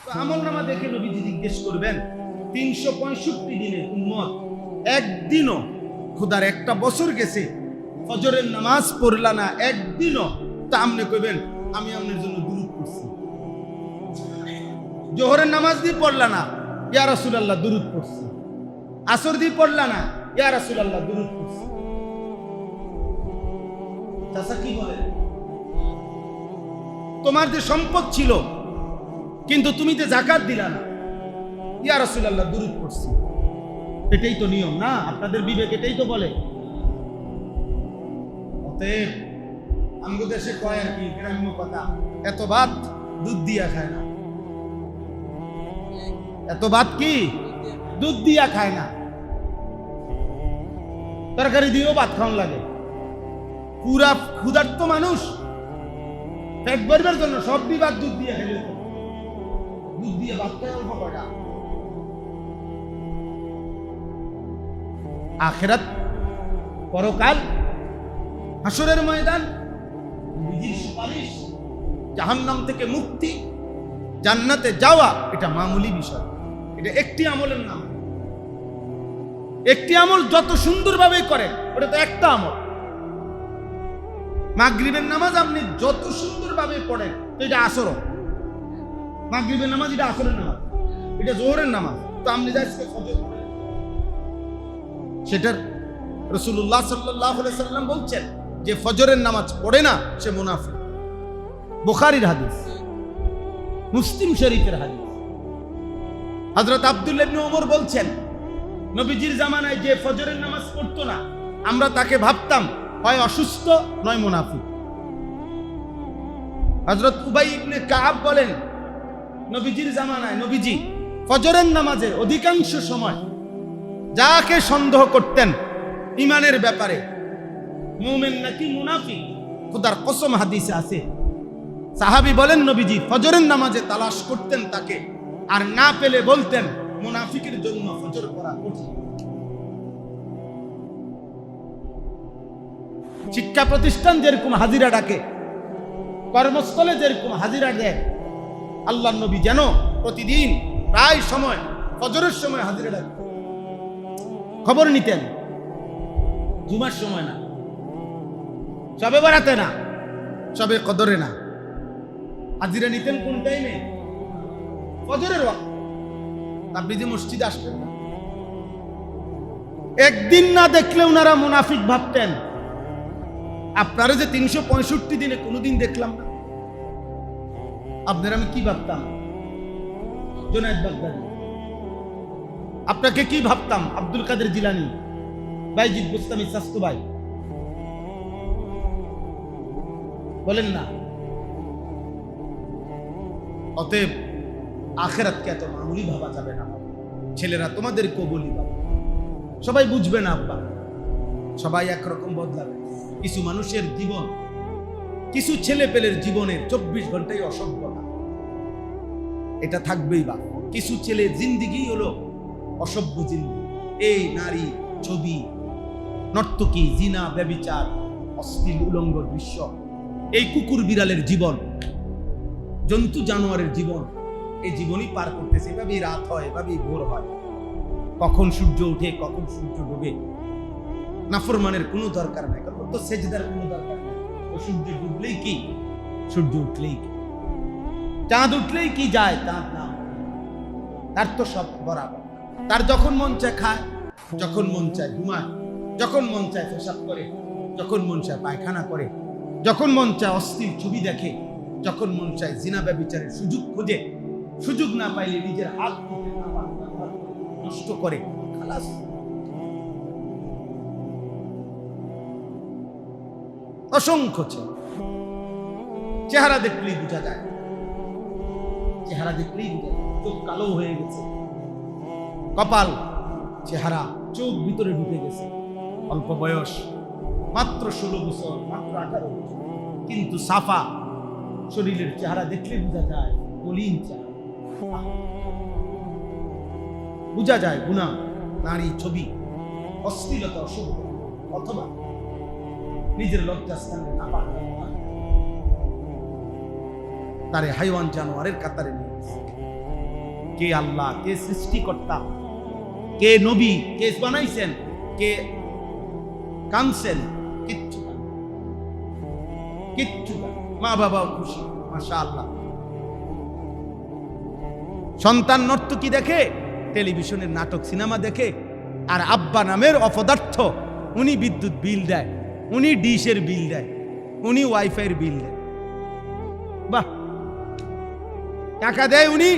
আমলনামা দেখে নবীজি জিজ্ঞেস করবেন 365 দিনের উম্মত একদিনও খোদার একটা বছর গেছে ফজরের নামাজ পড়লা না একদিনও, তা আপনি কইবেন আমি আপনার জন্য দুরূদ পড়ছি। জোহরের নামাজ দিয়ে পড়লা না, ইয়া রাসূলুল্লাহ দুরূদ পড়ছি। আসর দিয়ে পড়লা না, ইয়া রাসূলুল্লাহ দুরূদ পড়ছি। চাচা কি বলে, তোমার যে সম্পদ ছিল কিন্তু তুমি যে যাকাত দিলা না, ইয়া রাসূলুল্লাহ দুরূদ পড়ছি। এটাই তো নিয়ম না? আপনাদের বিবেক এটাই তো বলে। অতএব আমগো দেশে কয় আর কি গ্রাম্য কথা, এত ভাত দুধ দিয়া খায় না। এত ভাত কি দুধ দিয়া খায় না, তরকারি দিয়েও ভাত খাওয়ান লাগে। পুরা ক্ষুধার্ত মানুষ পেট ভরবার জন্য সব ভাত দুধ দিয়ে খেলে, দুধ দিয়ে ভাত খায় অল্প কয়টা। আখিরাত পরকাল হাসরের ময়দান, নবীজির সুপারিশ, জাহান্নাম থেকে মুক্তি, জান্নাতে যাওয়া, এটা মামুলি বিষয়। এটা একটি আমলের নাম। একটি আমল যত সুন্দরভাবে করেন ওটা তো একটা আমল। মাগরিবের নামাজ আপনি যত সুন্দরভাবে পড়েন তো এটা আসর। মাগরিবের নামাজ এটা আসরের নামাজ, এটা জোহরের নামাজ। তো আপনি যাচ্ছেন ফজর, সেটার রাসূলুল্লাহ সাল্লাল্লাহু আলাইহি সাল্লাম বলছেন যে ফজরের নামাজ পড়ে না সে মুনাফিক। বুখারীর হাদিস, মুসলিম শরীফের হাদিস। হযরত আব্দুল্লাহ ইবনে ওমর বলছেন নবীজির জামানায় যে ফজরের নামাজ পড়তো না আমরা তাকে ভাবতাম হয় অসুস্থ নয় মুনাফিক। হযরত উবাই ইবনে কাব বলেন নবীজির জামানায় নবীজি ফজরের নামাজে অধিকাংশ সময় যাকে সন্দেহ করতেন ঈমানের ব্যাপারে, মুমিন নাকি মুনাফিক, খোদার কসম হাদিসে আছে, সাহাবী বলেন নবীজি ফজরের নামাজে তালাশ করতেন তাকে, আর না পেলে বলতেন মুনাফিকের জন্য ফজর পড়া কঠিন। শিক্ষা প্রতিষ্ঠান যেরকম হাজিরা ডাকে, কর্মস্থলে যেরকম হাজিরা দেয়, আল্লাহর নবী যেন প্রতিদিন প্রায় সময় ফজরের সময় হাজিরা ডাকতেন, খবর নিতেন। জুমার সময় না, সবে বেড়াতে না, সবে কদরে না, হাজিরা নিতেন কোন টাইমে? ফজরের ওয়াক্ত। আপনি যে মসজিদে আসবেন না, একদিন না দেখলে ওনারা মুনাফিক ভাবতেন। আপনারা যে 365 দিনে কোনোদিন দেখলাম না, আপনারা আমি কি ভাবতাম? জুনায়েদ বাগদাদী। আপনাকে কি ভাবতাম? আব্দুল কাদের জিলানী, বাইজিদ বুস্তামি সাস্তু ভাই, বলেন না? অতএব আখিরাতকে এত মামুলি ভাবা যাবে না। ছেলেরা তোমাদেরকেও বলি বাবা, সবাই বুঝবে না আব্বা, সবাই একরকম বদলাবে। কিছু মানুষের জীবন, কিছু ছেলে পেলের জীবনের 24 ঘন্টাই অসভ্যতা, এটা থাকবেই বা। কিছু ছেলে জিন্দিগি হলো অসভ্য জিন্দিগি, এই নারী, ছবি, নর্তকী, জিনা, ব্যভিচার, অশ্লীল উলঙ্গ দৃশ্য, এই কুকুর বিড়ালের জীবন, জন্তু জানোয়ারের জীবন, এই জীবনই পার করতেছে। এভাবেই রাত হয়, এভাবেই ভোর হয়, কখন সূর্য ওঠে কখন সূর্য ডুবে। নাফরমানের কোনো দরকার নাই, কারণ তো সেজদার কোনো দরকার নেই। ও সূর্য ডুবলেই কি, সূর্য উঠলেই কি, চাঁদ উঠলেই কি যায়, চাঁদ না, তার তো সব বরাবর। তার যখন মন চায় খায়, যখন মন চায় ঘুমায়, যখন মন চায় পেশাব করে, যখন মন চায় পায়খানা করে, যখন মন চায় অশ্লীল ছবি দেখে, যখন মন চায় জিনা ব্যভিচারের সুযোগ খোঁজে, সুযোগ না পাইলে নিজের হাত নষ্ট করে। খালাস। অসংখ্য চেহারা দেখলেই বোঝা যায়, চেহারা দেখলেই বোঝা যায়। চোখ কালো হয়ে গেছে, কপাল, চেহারা, চোখ ভিতরে ঢুকে গেছে, অল্প বয়স, মাত্র 16 বছর, মাত্র 18 বছর, কিন্তু সাফা শরীরের চেহারা দেখলে বোঝা যায় মলিন চেহারা, বোঝা যায় গুনাহ, নারী, ছবি, অশ্লীলতা, অশুভ, অথবা নিজের লজ্জাস্থানে না পাওয়া, তারে হাইওয়ান জানোয়ারের কাতারে নিয়ে গেছে। কে আল্লাহ, কে সৃষ্টিকর্তা, কে নবী, কে বানাইছেন, কে কানছেন, কিচ্ছু না, কিচ্ছু না। মা বাবাও খুশি, মাশাআল্লাহ। সন্তান নর্তকী দেখে, টেলিভিশনের নাটক সিনেমা দেখে, আর আব্বা নামের অপদার্থ উনি বিদ্যুৎ বিল দেয়, উনি ডিশের বিল দেয়, উনি ওয়াইফাইয়ের বিল দেয়। বাহ, টাকা দেয় উনি,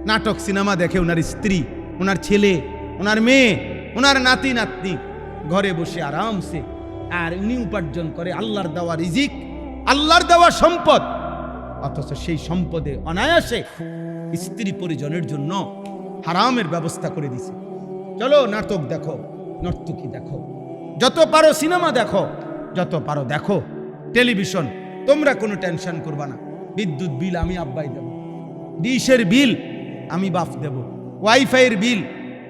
নাটক সিনেমা দেখে ওনার স্ত্রী, ওনার ছেলে, ওনার মেয়ে, ওনার নাতি নাতনি ঘরে বসে আরামসে, আর উনি উপার্জন করে আল্লাহর দেওয়া রিজিক, আল্লাহর দেওয়া সম্পদ। অথচ সেই সম্পদে অনায়াসে স্ত্রী পরিজনের জন্য হারামের ব্যবস্থা করে দিছে। চলো নাটক দেখো, নর্তকী দেখো, যত পারো সিনেমা দেখো, যত পারো দেখো টেলিভিশন, তোমরা কোনো টেনশন করবা না। বিদ্যুৎ বিল আমি আব্বাই দেব, ডিশের বিল আমি বাপ দেব, ওয়াইফাইয়ের বিল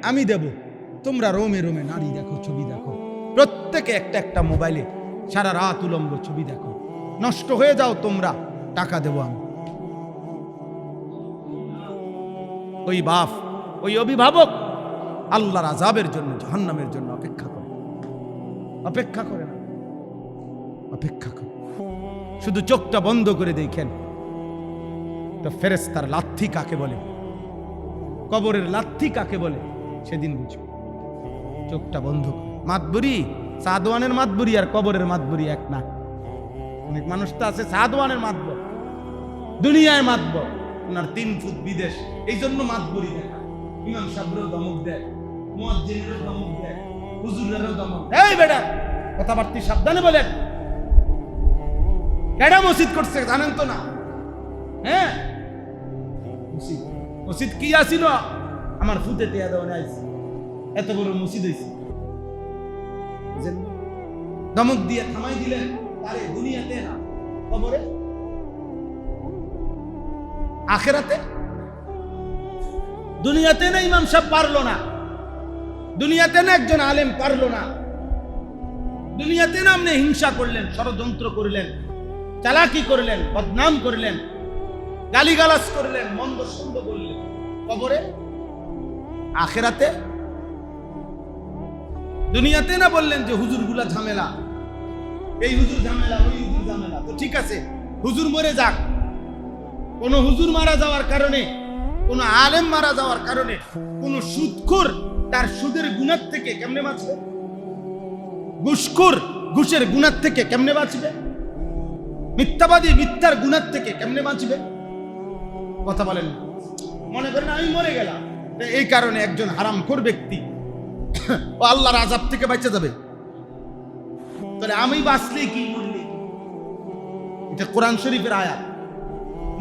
আমি দেব। তোমরা রোমে রোমে নারী দেখো, ছবি দেখো, প্রত্যেকে একটা একটা মোবাইলে সারা রাত উলম্ব ছবি দেখো, নষ্ট হয়ে যাও তোমরা, টাকা দেব আমি। ওই বাপ, ওই অভিভাবক আল্লাহর আযাবের জন্য, জাহান্নামের জন্য অপেক্ষা করে, অপেক্ষা করে না, অপেক্ষা করে। শুধু চোখটা বন্ধ করে দেখেন তো ফেরেশতার লাথি কাকে বলে, কবরের লাথি কাকে বলে সেদিন বুঝবে। চোখটা বন্ধ করে। মাতবুরি, সাদওয়ানের মাতবুরি আর কবরের মাতবুরি এক না। অনেক মানুষ তো আছে সাদওয়ানের মাতবর, দুনিয়ায় মাতবর, ওনার 3 ফুট বিদেশ, এই জন্য মাতবুরি দেখা। ইমাম সাহেবেরও ধমক দেয়, মুয়াজ্জিনেরও ধমক দেয়, হুজুরেরও ধমক। এই বেটা, কথাবার্তা সাবধানে বলেন। কেডা মসজিদ করছে জানেন তো না? হ্যাঁ, মসজিদ, মসজিদ কি আসিল? আমার ফুটে টিয়া দেওয়া আইছে, এত বড় মসজিদ হয়েছে। ধমক দিয়ে থামাই দিলেন, আরে দুনিয়াতে না, কবরে, আখেরাতে। দুনিয়াতে না ইমাম সাহেব পারলো না, দুনিয়াতে না একজন আলেম পারলো না, দুনিয়াতে না আপনি হিংসা করলেন, ষড়যন্ত্র করলেন, চালাকি করলেন, বদনাম করলেন, গালিগালাজ করলেন, মন্দ সন্দ বললেন, কবরে, আখেরাতে। দুনিয়াতে না বললেন যে হুজুরগুলা ঝামেলা, এই হুজুর ঝামেলা, ওই হুজুর ঝামেলা। তো ঠিক আছে, হুজুর মরে যাক। কোন হুজুর মারা যাওয়ার কারণে, কোন আলেম মারা যাওয়ার কারণে কোন সুদখোর তার সুদের গুনাহ থেকে কেমনে বাঁচবে? ঘুষখোর ঘুষের গুনাহ থেকে কেমনে বাঁচবে? মিথ্যাবাদী মিথ্যার গুনাহ থেকে কেমনে বাঁচবে? কথা বলেন। মনে করেন আমি মরে গেলাম, এই কারণে একজন হারামখোর ব্যক্তি ও আল্লাহর আযাব থেকে বাঁচা যাবে। তাহলে আমি বাঁচলে কি, মরলে? এটা কোরআন শরীফের আয়াত।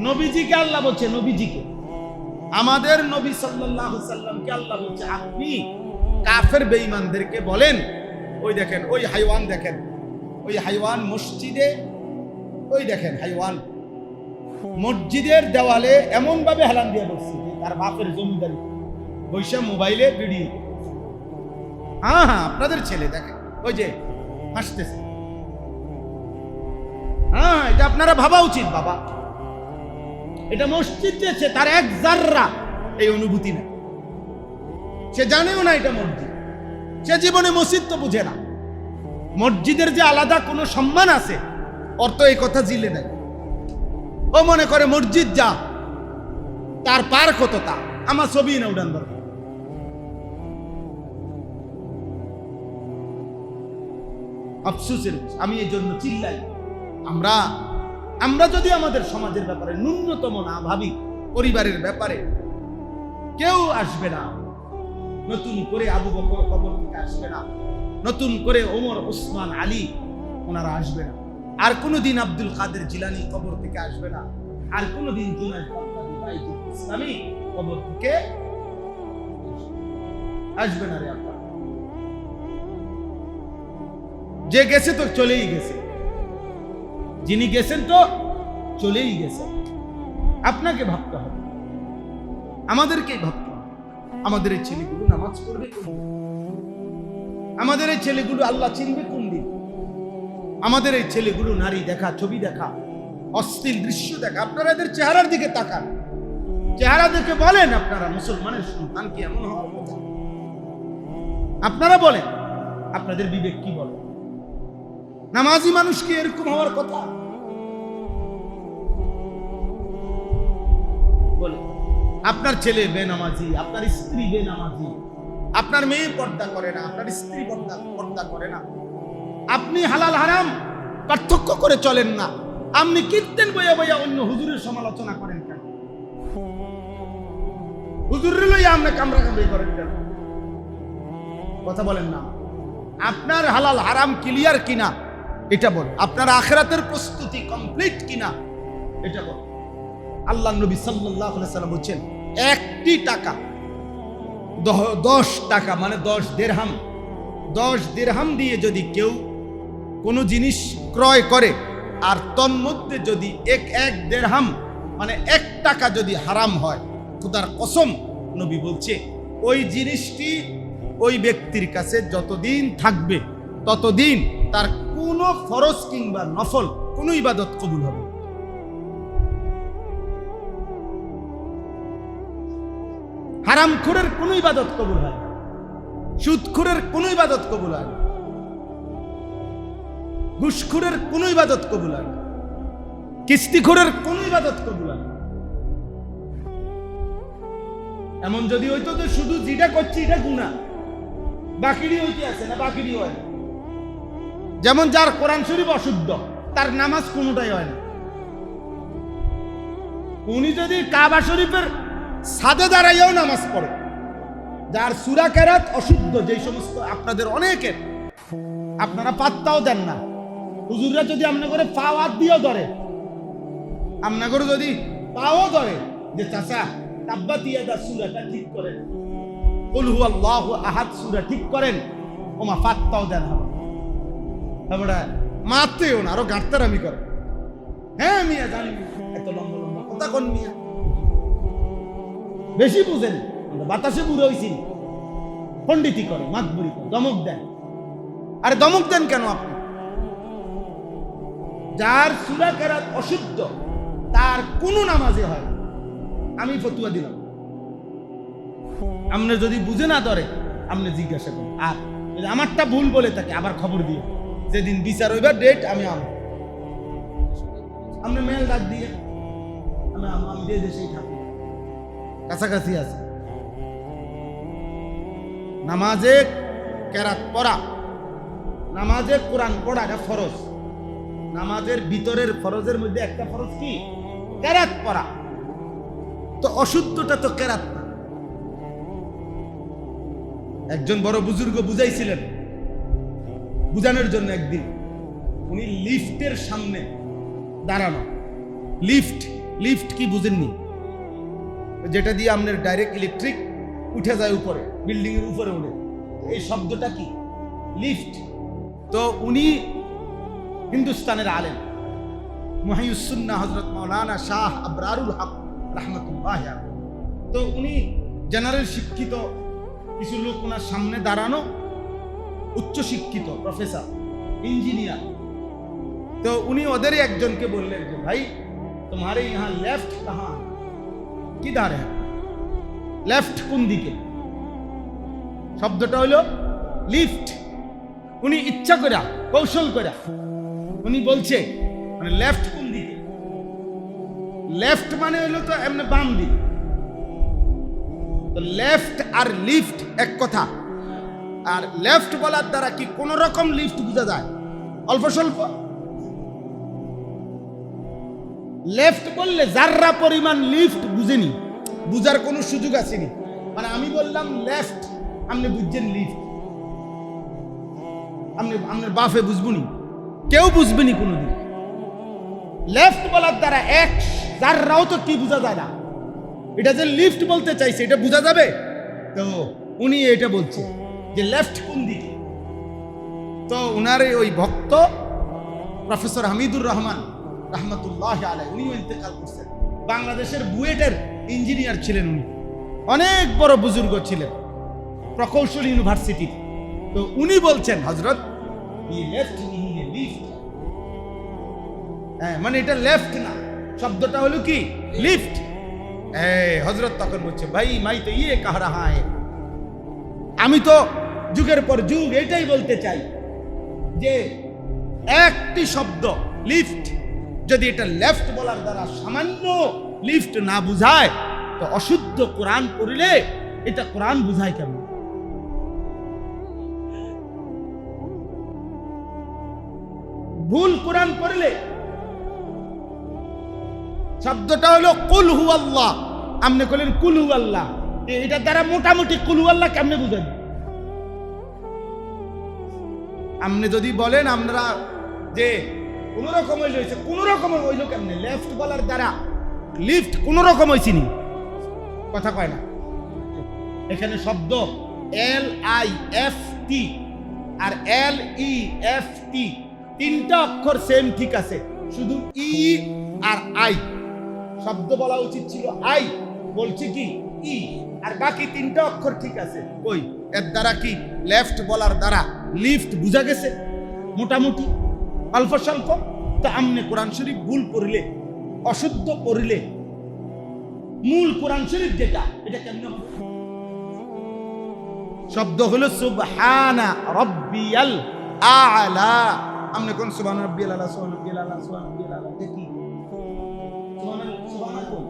নবীজিকে আল্লাহ বলছে, নবীজিকে, আমাদের নবী সাল্লাল্লাহু আলাইহি সাল্লামকে আল্লাহ বলছে, আপনি কাফের বেঈমানদেরকে বলেন, ওই দেখেন, ওই হাইওয়ান দেখেন, ওই হাইওয়ান মসজিদে, ওই দেখেন হাইওয়ান মসজিদের দেওয়ালে এমন ভাবে হেলান দিয়ে বসছে তার বাপের জমিদারি, বৈশা মোবাইলে ভিডিও। হ্যাঁ হ্যাঁ, আপনাদের ছেলে দেখেন, ওই যে হাসতেছে। হ্যাঁ, এটা আপনারা ভাবা উচিত বাবা। এটা মসজিদ দিয়েছে, তার এক জাররা এই অনুভূতি না, সে জানেও না এটা মসজিদ, সে জীবনে মসজিদ তো বুঝে না। মসজিদের যে আলাদা কোনো সম্মান আছে, ওর তো এই কথা জিলে নাই। ও মনে করে মসজিদ যা, তার পার কত তা, আমার ছবি না উড়ান দরকার। আফসোসের, আমি এই জন্য চিল্লাই, আমরা যদি আমাদের সমাজের ব্যাপারে ন্যূনতম না ভাবি, পরিবারের ব্যাপারে, কেউ আসবে না নতুন করে, আবু বকর কবর থেকে আসবে না নতুন করে, ওমর ওসমান আলী ওনারা আসবে না, আর কোনোদিন আব্দুল কাদের জিলানী কবর থেকে আসবে না, আর কোনোদিন জুনায়েদ বাগদাদী বাইতুল ইসলামী কবর থেকে আসবে না রে আপা। যে গেছে তো চলেই গেছে, যিনি গেছেন তো চলেই গেছে। আপনাকে ভাবতে হবে, আমাদেরকেই ভাবতে হবে। আমাদের এই ছেলেগুলো নামাজ পড়বে কোন দিন? আমাদের এই ছেলেগুলো আল্লাহ চিনবে কোন দিন? আমাদের এই ছেলেগুলো নারী দেখা, ছবি দেখা, অশ্লীল দৃশ্য দেখা। আপনারা এদের চেহারার দিকে তাকান, চেহারা দেখে বলেন আপনারা মুসলমানের সন্তান কি এমন হওয়ার কথা? আপনারা বলেন, আপনাদের বিবেক কি বলে? নামাজি মানুষ কি এরকম হওয়ার কথা? বলে আপনার ছেলে বেনামাজি, আপনার স্ত্রী বেনামাজি, আপনার মেয়ে পর্দা করে না, আপনার স্ত্রী পর্দা করে না, আপনি হালাল হারাম পার্থক্য করে চলেন না, আপনি কীর্তন বইয়া বইয়া অন্য হুজুরের সমালোচনা করেন কেন? হুজুরের লইয়া আপনি কামড়া কামড়ি করেন কেন? কথা বলেন না। আপনার হালাল হারাম ক্লিয়ার কিনা এটা বল, আপনার আখিরাতের প্রস্তুতি কমপ্লিট কিনা এটা বল। আল্লাহ নবী সাল্লাল্লাহু আলাইহি সাল্লাম বলেন, একটি টাকা 10 টাকা মানে 10 দিরহাম দিয়ে যদি কেউ কোনো জিনিস ক্রয় করে, আর তন্মধ্যে যদি এক দিরহাম মানে 1 টাকা যদি হারাম হয়, খোদার কসম নবী বলছে ওই জিনিসটি ওই ব্যক্তির কাছে যতদিন থাকবে ততদিন তার কোনো ফরজ কিংবা নফল কোনো ইবাদত কবুল হবে। হারামখোরের কোনো ইবাদত কবুল হয় না, সুদখোরের কোনো ইবাদত কবুল হয় না, ঘুষখোরের কোনো ইবাদত কবুল হয় না, কিস্তিখোরের কোনো ইবাদত কবুল হয় না। এমন যদি হইতো যে শুধু যেটা করছি এটা গুনাহ, বাকিরই হইতে আছে না, বাকিরই হয় না। যেমন যার কোরআন শরীফ অশুদ্ধ, তার নামাজ কোনোটাই হয় না। উনি যদি কাবা শরীফের সাদে দাঁড়াইয়াও নামাজ পড়ে, যার সূরা কেরাত অশুদ্ধ, যেই সমস্ত আপনাদের অনেকের আপনারা পাত্তাও দেন না, হুজুররা যদি আপনার করে পাও হাত দিয়েও ধরে, আপনার করে যদি পাও ধরে যে চাচা তাব্বাত ইয়াদা সূরাটা ঠিক করেন, কুল হুয়াল্লাহু আহাদ সূরা ঠিক করেন, ওমা পাত্তাও দেন না, আমরা মাতেও না, আরো গাঁটতারামি করে। হ্যাঁ মিয়া জানি, এত লম্বা লম্বা কথা কোন মিয়া, বেশি বুঝেন, বাতাসে বুড়ো হয়েছি, পণ্ডিতি করে, মাতবুরি করে, দমক দেন। আরে দমক দেন কেন আপনি? যার সূরা কেরাত অশুদ্ধ তার কোনো নামাজে হয় না। আমি ফতুয়া দিলাম, আপনি যদি বুঝে না ধরে আপনি জিজ্ঞাসা করুন, আর যদি আমারটা ভুল বলে থাকে আবার খবর দিয়ে, যেদিন বিচার হইবার ডেট আমি আপনি মেল ডাক দিয়ে আমি যে দেশেই থাকি, কাছাকাছি আছে। নামাজে কেরাত পড়া, নামাজে কোরআন পড়া এটা ফরজ। নামাজের ভিতরের ফরজের মধ্যে একটা ফরজ কি? কেরাত পড়া। তো অশুদ্ধটা তো কেরাত না। একজন বড় বুজুর্গ বুঝাইছিলেন, বুঝানোর জন্য একদিন উনি লিফটের সামনে দাঁড়ানো। লিফট কি বুঝেননি? যেটা দিয়ে আপনার ডাইরেক্ট ইলেকট্রিক উঠে যায় উপরে, বিল্ডিং এর উপরে উঠে, এই শব্দটা কি? লিফট। তো উনি হিন্দুস্তানের আলেম মুহিউস সুন্নাহ হযরত মাওলানা শাহ আবরারুল হক রাহমাতুল্লাহ আলাইহি। তো উনি জেনারেল শিক্ষিত কিছু লোক ওনার সামনে দাঁড়ানো, উচ্চ শিক্ষিত প্রফেসর, ইঞ্জিনিয়ার। তো উনি ওদেরই একজনকে বললেন যে ভাই তোমারে ইহা লেফট কাহা, কিধার হ্যাঁ, লেফট কোন দিকে? শব্দটা হইল লিফট। উনি ইচ্ছা করে কৌশল করে উনি বলছে মানে লেফট কোন দিকে? লেফট মানে হইলো তো এমনি বাম দিক। তো লেফট আর লিফট এক কথা। আর লেফট বলার দ্বারা কি কোন রকম লিফট বোঝা যায়? অল্প স্বল্প। লেফট বললে যাররা পরিমাণ লিফট বুঝেনি, বুঝার কোনো সুযোগ আসেনি। মানে আমি বললাম লেফট, আপনি বুঝছেন লিফট, আপনার বাপে বুঝবনি, কেউ বুঝবেনি কোনোদিন। লেফট বলার দ্বারা এক যাররাও তো কি বোঝা যায় না। এটা যে লিফট বলতে চাইছে এটা বোঝা যাবে? তো উনি এটা বলছে যে লেফট কোন দিকে। তো উনার ওই ভক্ত প্রফেসর হামিদুর রহমান রাহমাতুল্লাহ আলাইহি, উনিও ইন্তেকাল করছেন। বাংলাদেশের বুয়েটের ইঞ্জিনিয়ার ছিলেন উনি, অনেক বড় বুজুর্গ ছিলেন, প্রকৌশল ইউনিভার্সিটি। তো উনি বলছেন হযরত লেফট লিফট, হ্যাঁ মানে এটা লেফট না, শব্দটা হলো কি লিফট। হযরত তখন বলছে, ভাই মাই তো ইয়ে কহ রাহা হ্যায়, আমি তো যুগের পর যুগ এটাই বলতে চাই যে একটি শব্দ লিফট, যদি এটা লেফট বলার দ্বারা সামান্য লিফট না বুঝায় তো অশুদ্ধ কোরআন পড়লে এটা কোরআন বুঝায় কেমন? ভুল কোরআন পড়লে শব্দটা হলো কুল হু আল্লাহ, আপনি বলেন কুল হু আল্লাহ, এটা দ্বারা মোটামুটি কুল হু আল্লাহ কেমনে বুঝেন? আপনি যদি বলেন আমরা যে কোন রকম হইছে, কোন রকম হইল কেমনে? লেফট বলার দ্বারা লিফট কোন রকম হইছিনি, কথা কয় না। এখানে শব্দ LIFT আর LEFT তিনটা অক্ষর সেম ঠিক আছে, শুধু ই আর আই। শব্দ বলা উচিত ছিল আই, বলছি কি ই, আর বাকি তিনটা অক্ষর ঠিক আছে। ওই এর দ্বারা কি লেফট বলার দ্বারা লিফট বুঝা গেছে মোটামুটি অল্প স্বল্প। তা আমনে কোরআন শরীফ ভুল পড়লে, অশুদ্ধ পড়লে মূল কোরআন শরীফ যেটা, এটা কেমনে হবে? শব্দ হলো সুবহানা রাব্বিয়াল আ'লা। আমনে কোন সুবহান রাব্বিয়াল আ'লা, সুবহান রাব্বিয়াল আ'লা, সুবহান রাব্বিয়াল আ'লা দেখি সুবহানা কোন?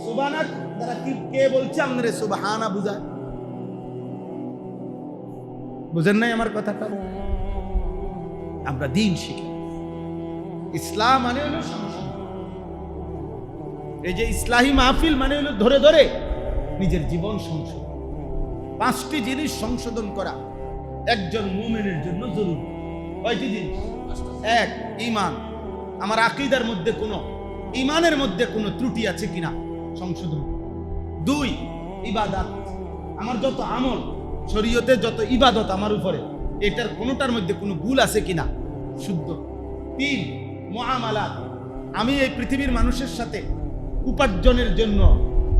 সুবহানা দ্বারা কি কে বলছে আমনে সুবহানা বুঝায়? বুঝেন নাই আমার কথাটা? আমরা দিন শিখি, ইসলাম মানে হলো সংশোধন। এই যে ইসলাহি মাহফিল মানে হলো ধরে ধরে নিজের জীবন সংশোধন। 5টি জিনিস সংশোধন করা একজন মুমিনের জন্য জরুরি। কয়টি জিনিস? 1, ঈমান। আমার আকীদার মধ্যে কোনো, ঈমানের মধ্যে কোনো ত্রুটি আছে কিনা সংশোধন। 2, ইবাদত। আমার যত আমল, শরীয়তে যত ইবাদত আমার উপরে, এটার কোনোটার মধ্যে কোনো ভুল আছে কিনা শুদ্ধ। 3, মুআমালাত। আমি এই পৃথিবীর মানুষের সাথে উপার্জনের জন্য,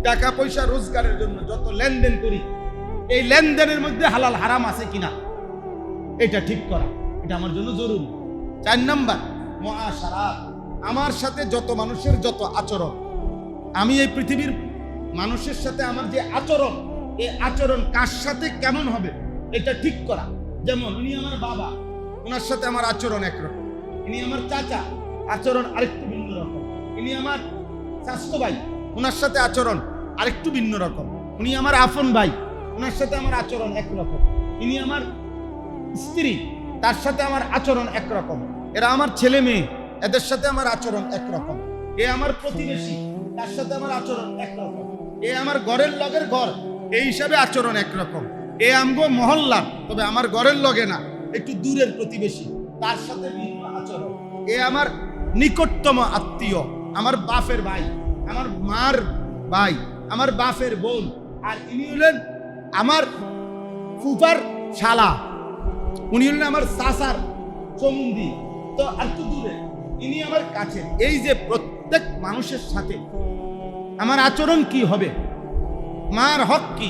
টাকা পয়সা রোজগারের জন্য যত লেনদেন করি, এই লেনদেনের মধ্যে হালাল হারাম আছে কিনা এটা ঠিক করা, এটা আমার জন্য জরুরি। 4 নাম্বার মুআশারাত। আমার সাথে যত মানুষের যত আচরণ, আমি এই পৃথিবীর মানুষের সাথে আমার যে আচরণ, এই আচরণ কার সাথে কেমন হবে এটা ঠিক করা। যেমন উনি আমার বাবা, ওনার সাথে আমার আচরণ একরকম। ইনি আমার চাচা, আচরণ আরেকটু ভিন্ন রকম। ইনি আমার চাচতো ভাই, ওনার সাথে আচরণ আরেকটু ভিন্ন রকম। উনি আমার আপন ভাই, ওনার সাথে আমার আচরণ একরকম। ইনি আমার স্ত্রী, তার সাথে আমার আচরণ একরকম। এরা আমার ছেলে মেয়ে, এদের সাথে আমার আচরণ একরকম। এ আমার প্রতিবেশী, তার সাথে আমার আচরণ একরকম। এ আমার ঘরের লগের ঘর, এই হিসাবে আচরণ একরকম। এ আমগো মহল্লার, তবে আমার ঘরের লগে না, একটু দূরের প্রতিবেশী, তার সাথে ভিন্ন আচরণ। এ আমার নিকটতম আত্মীয়, আমার বাপের ভাই, আমার মার ভাই, আমার বাপের বোন। আর ইনি হলেন আমার ফুফার শালা, উনি হলেন আমার চাচার চমুন্দি, তো আর একটু দূরে, ইনি আমার কাছে। এই যে প্রত্যেক মানুষের সাথে আমার আচরণ কি হবে, মার হক কি,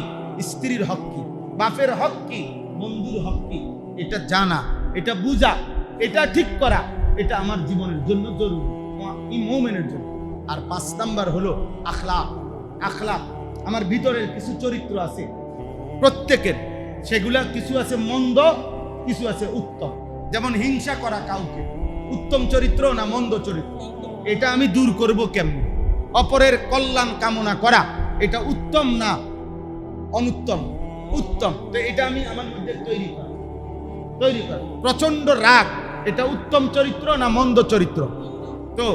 স্ত্রীর হক কি, বাপের হক কি, বন্ধুর হক কি, এটা জানা, এটা বুঝা, এটা ঠিক করা, এটা আমার জীবনের জন্য জরুরি, মুমিনের জন্য। আর 5 নাম্বার হলো আখলাক। আখলাক, আমার ভিতরের কিছু চরিত্র আছে প্রত্যেকের, সেগুলা কিছু আছে মন্দ, কিছু আছে উত্তম। যেমন হিংসা করা কাউকে, উত্তম চরিত্র না মন্দ চরিত্র? এটা আমি দূর করব কেমনে? অপরের কল্যাণ কামনা করা, এটা উত্তম না অনুত্তম? উত্তম। তো এটা আমি আমার মধ্যে তৈরি করি। প্রচন্ড রাগ, এটা উত্তম চরিত্র না মন্দ চরিত্র? তো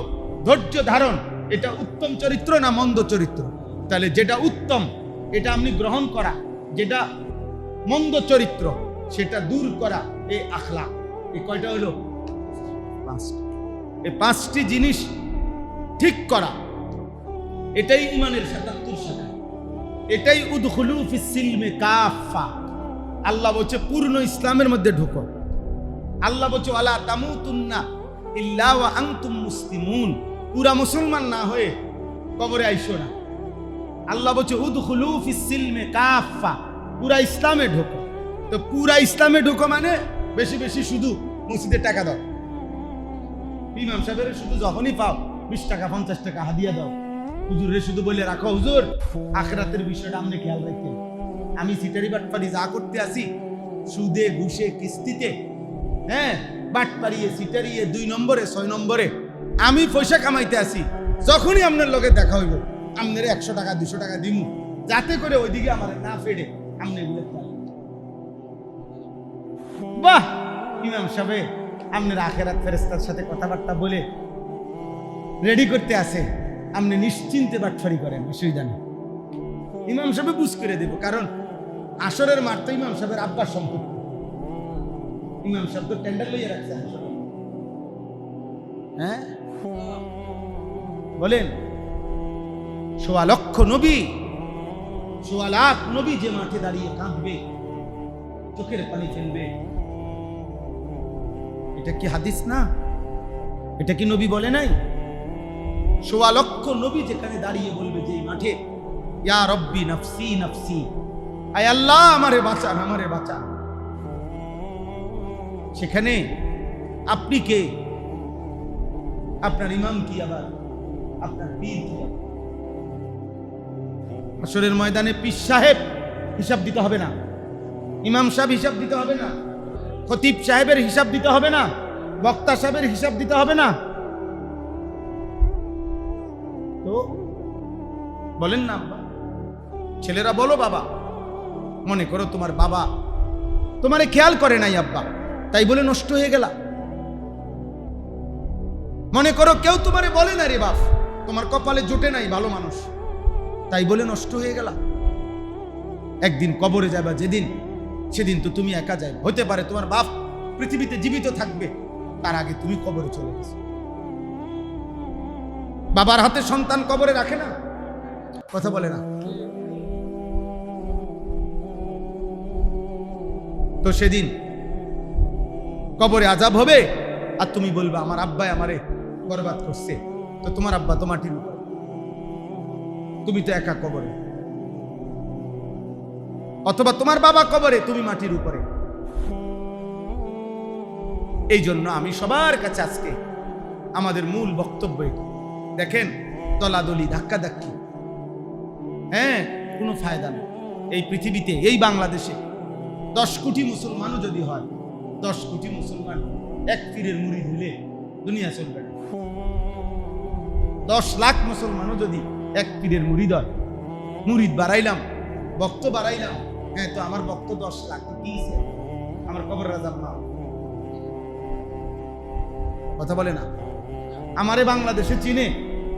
ধৈর্য ধারণ, এটা উত্তম চরিত্র না মন্দ চরিত্র? তাহলে যেটা উত্তম এটা আপনি গ্রহণ করা, যেটা মন্দ চরিত্র সেটা দূর করা, এই আখলাক। এই কয়টা হলো? 5টি। এই 5টি জিনিস ঠিক করা, এটাই ঈমানের 77 শাখা, এটাই উদখুলু ফিস সিলমি কাফা। আল্লাহ বলছে পূর্ণ ইসলামের মধ্যে ঢুকো। আল্লাহ বলছে ওয়ালা তামুতুন্না ইল্লা ওয়া আনতুম মুসলিমুন, পুরা মুসলমান না হয়ে কবরে আইসো না। আল্লাহ বলছে উদখুলু ফিস সিলমি কাফা, পুরা ইসলামে ঢুকো। তো পুরা ইসলামে ঢুকো মানে বেশি বেশি শুধু মসজিদে টাকা দাও, ইমাম সাহেবের শুধু যখনই পাও 20 টাকা 50 টাকা হাদিয়া দাও, হুজুরে শুধু বলে রাখো, হুজুর আখিরাতের বিষয়টা আপনি খেয়াল রাখেন। আমি সিটারি বাটপারি যা করতে আসি, সুদে ঘুষে কিস্তিতে, হ্যাঁ বাটপারিয়ে সিটারিয়ে 2 নম্বরে 6 নম্বরে আমি পয়সা কামাইতে আসি। যখনই আপনার লগে দেখা হইব, আপনার 100 টাকা 200 টাকা দিমু, যাতে করে ওইদিকে আমার না ফেড়ে আপনি এগুলো খেয়াল। বাহ, ইমাম সাহেব আপনার আখিরাত ফেরেশতার সাথে কথাবার্তা বলে রেডি করতে আসে, আপনি নিশ্চিন্তে বাটফারি করেন, অসুবিধা নেই। ইমাম সাহেব বুঝ করে দেব, কারণ আসরের মাঠ তো ইমাম সাহেবের আব্বার সম্পত্তি। ইমাম সাহেব তো টেন্ডার লইয়া রাখছে। হ্যাঁ বলেন, 1.25 লক্ষ নবী, 1.25 লাখ নবী যে মাঠে দাঁড়িয়ে কাঁদবে, চোখের পানি ফেলবে, এটা কি হাদিস না? এটা কি নবী বলে নাই? 1.25 লক্ষ নবী যেখানে দাঁড়িয়ে বলবে যে মাঠে, ইয়া রব্বি নফসি নফসি, আয় আল্লাহ আমারে বাঁচান, আমারে বাঁচান। সেখানে আপনি কে? আপনার ইমাম কি, আবার আপনার পীর কি? হাসরের ময়দানে পীর সাহেব হিসাব দিতে হবে না, ইমাম সাহেব হিসাব দিতে হবে না, খতিব সাহেবের হিসাব দিতে হবে না, বক্তা সাহেবের হিসাব দিতে হবে না। তো বলেন না আব্বা, ছেলেরা বলো বাবা, মনে করো তোমার বাবা তোমারে খেয়াল করে নাই আব্বা, তাই বলে নষ্ট হয়ে গেলা। মনে করো কেউ তোমারে বলে না রে বাপ, তোমার কপালে জোটে নাই ভালো মানুষ, তাই বলে নষ্ট হয়ে গেলা। একদিন কবরে যাবা যেদিন, সেদিন তো তুমি একা যাবে। হতে পারে তোমার বাপ পৃথিবীতে জীবিত থাকবে, তার আগে তুমি কবরে চলে গেছো। বাবার হাতে সন্তান কবরে রাখে না, কথা বলে না। তো সেদিন কবরে আযাব হবে, আর তুমি বলবে আমার আব্বাই আমারে বরবাদ করছে। তো তোমার আব্বা তো মাটির উপরে, তুমি তো একা কবরে। অথবা তোমার বাবা কবরে, তুমি মাটির উপরে। এই জন্য আমি সবার কাছে আজকে আমাদের মূল বক্তব্য এটা। দেখেন, দলাদলি ধাক্কাধাক্কি, হ্যাঁ কোনো ফায়দা নেই। এই পৃথিবীতে, এই বাংলাদেশে 10 কোটি মুসলমানও যদি হয়, 10 কোটি মুসলমান এক পীরের মুরিদ হলে দুনিয়া চলবে না। 10 লাখ মুসলমানও যদি এক পীরের মুরিদ হয়, মুরিদ বাড়াইলাম, ভক্ত বাড়াইলাম, হ্যাঁ তো আমার ভক্ত 10 লাখ, কি আমার কবর রাজাব না, কথা বলে না। আমারে বাংলাদেশে চিনে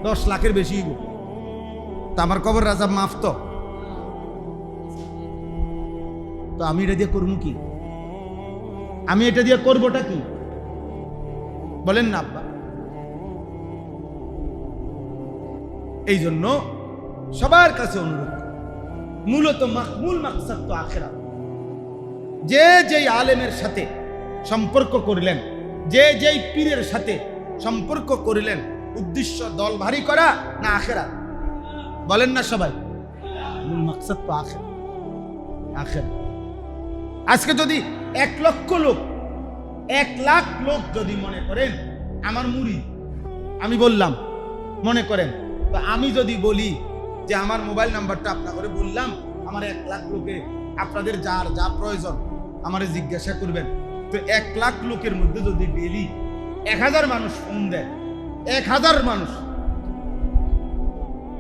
10 লাখের বেশি, তা আমার কবর রাজাব মাফ তো। তো আমি এটা দিয়ে করবো কি? আমি এটা দিয়ে করবোটা কি? বলেন না আব্বা। এই জন্য সবার কাছে অনুরোধ, মূলত মূল মাকসাদ তো আখিরাত। যে যেই আলেমের সাথে সম্পর্ক করলেন, যে যেই পীরের সাথে সম্পর্ক করলেন, উদ্দেশ্য দল ভারী করা না আখিরাত? বলেন না সবাই, মূল মাকসাদ তো আখিরাত। আখিরাত। আজকে যদি 1 লক্ষ লোক, 1 লাখ লোক যদি মনে করেন আমার মুরিদ, আমি বললাম মনে করেন, তো আমি যদি বলি যে আমার মোবাইল নাম্বারটা আপনাকে বললাম, আমার 1 লাখ লোকে আপনাদের যার যা প্রয়োজন আমারে জিজ্ঞাসা করবেন। তো 1 লাখ লোকের মধ্যে যদি ডেইলি 1000 মানুষ ফোন দেয়, 1000 মানুষ,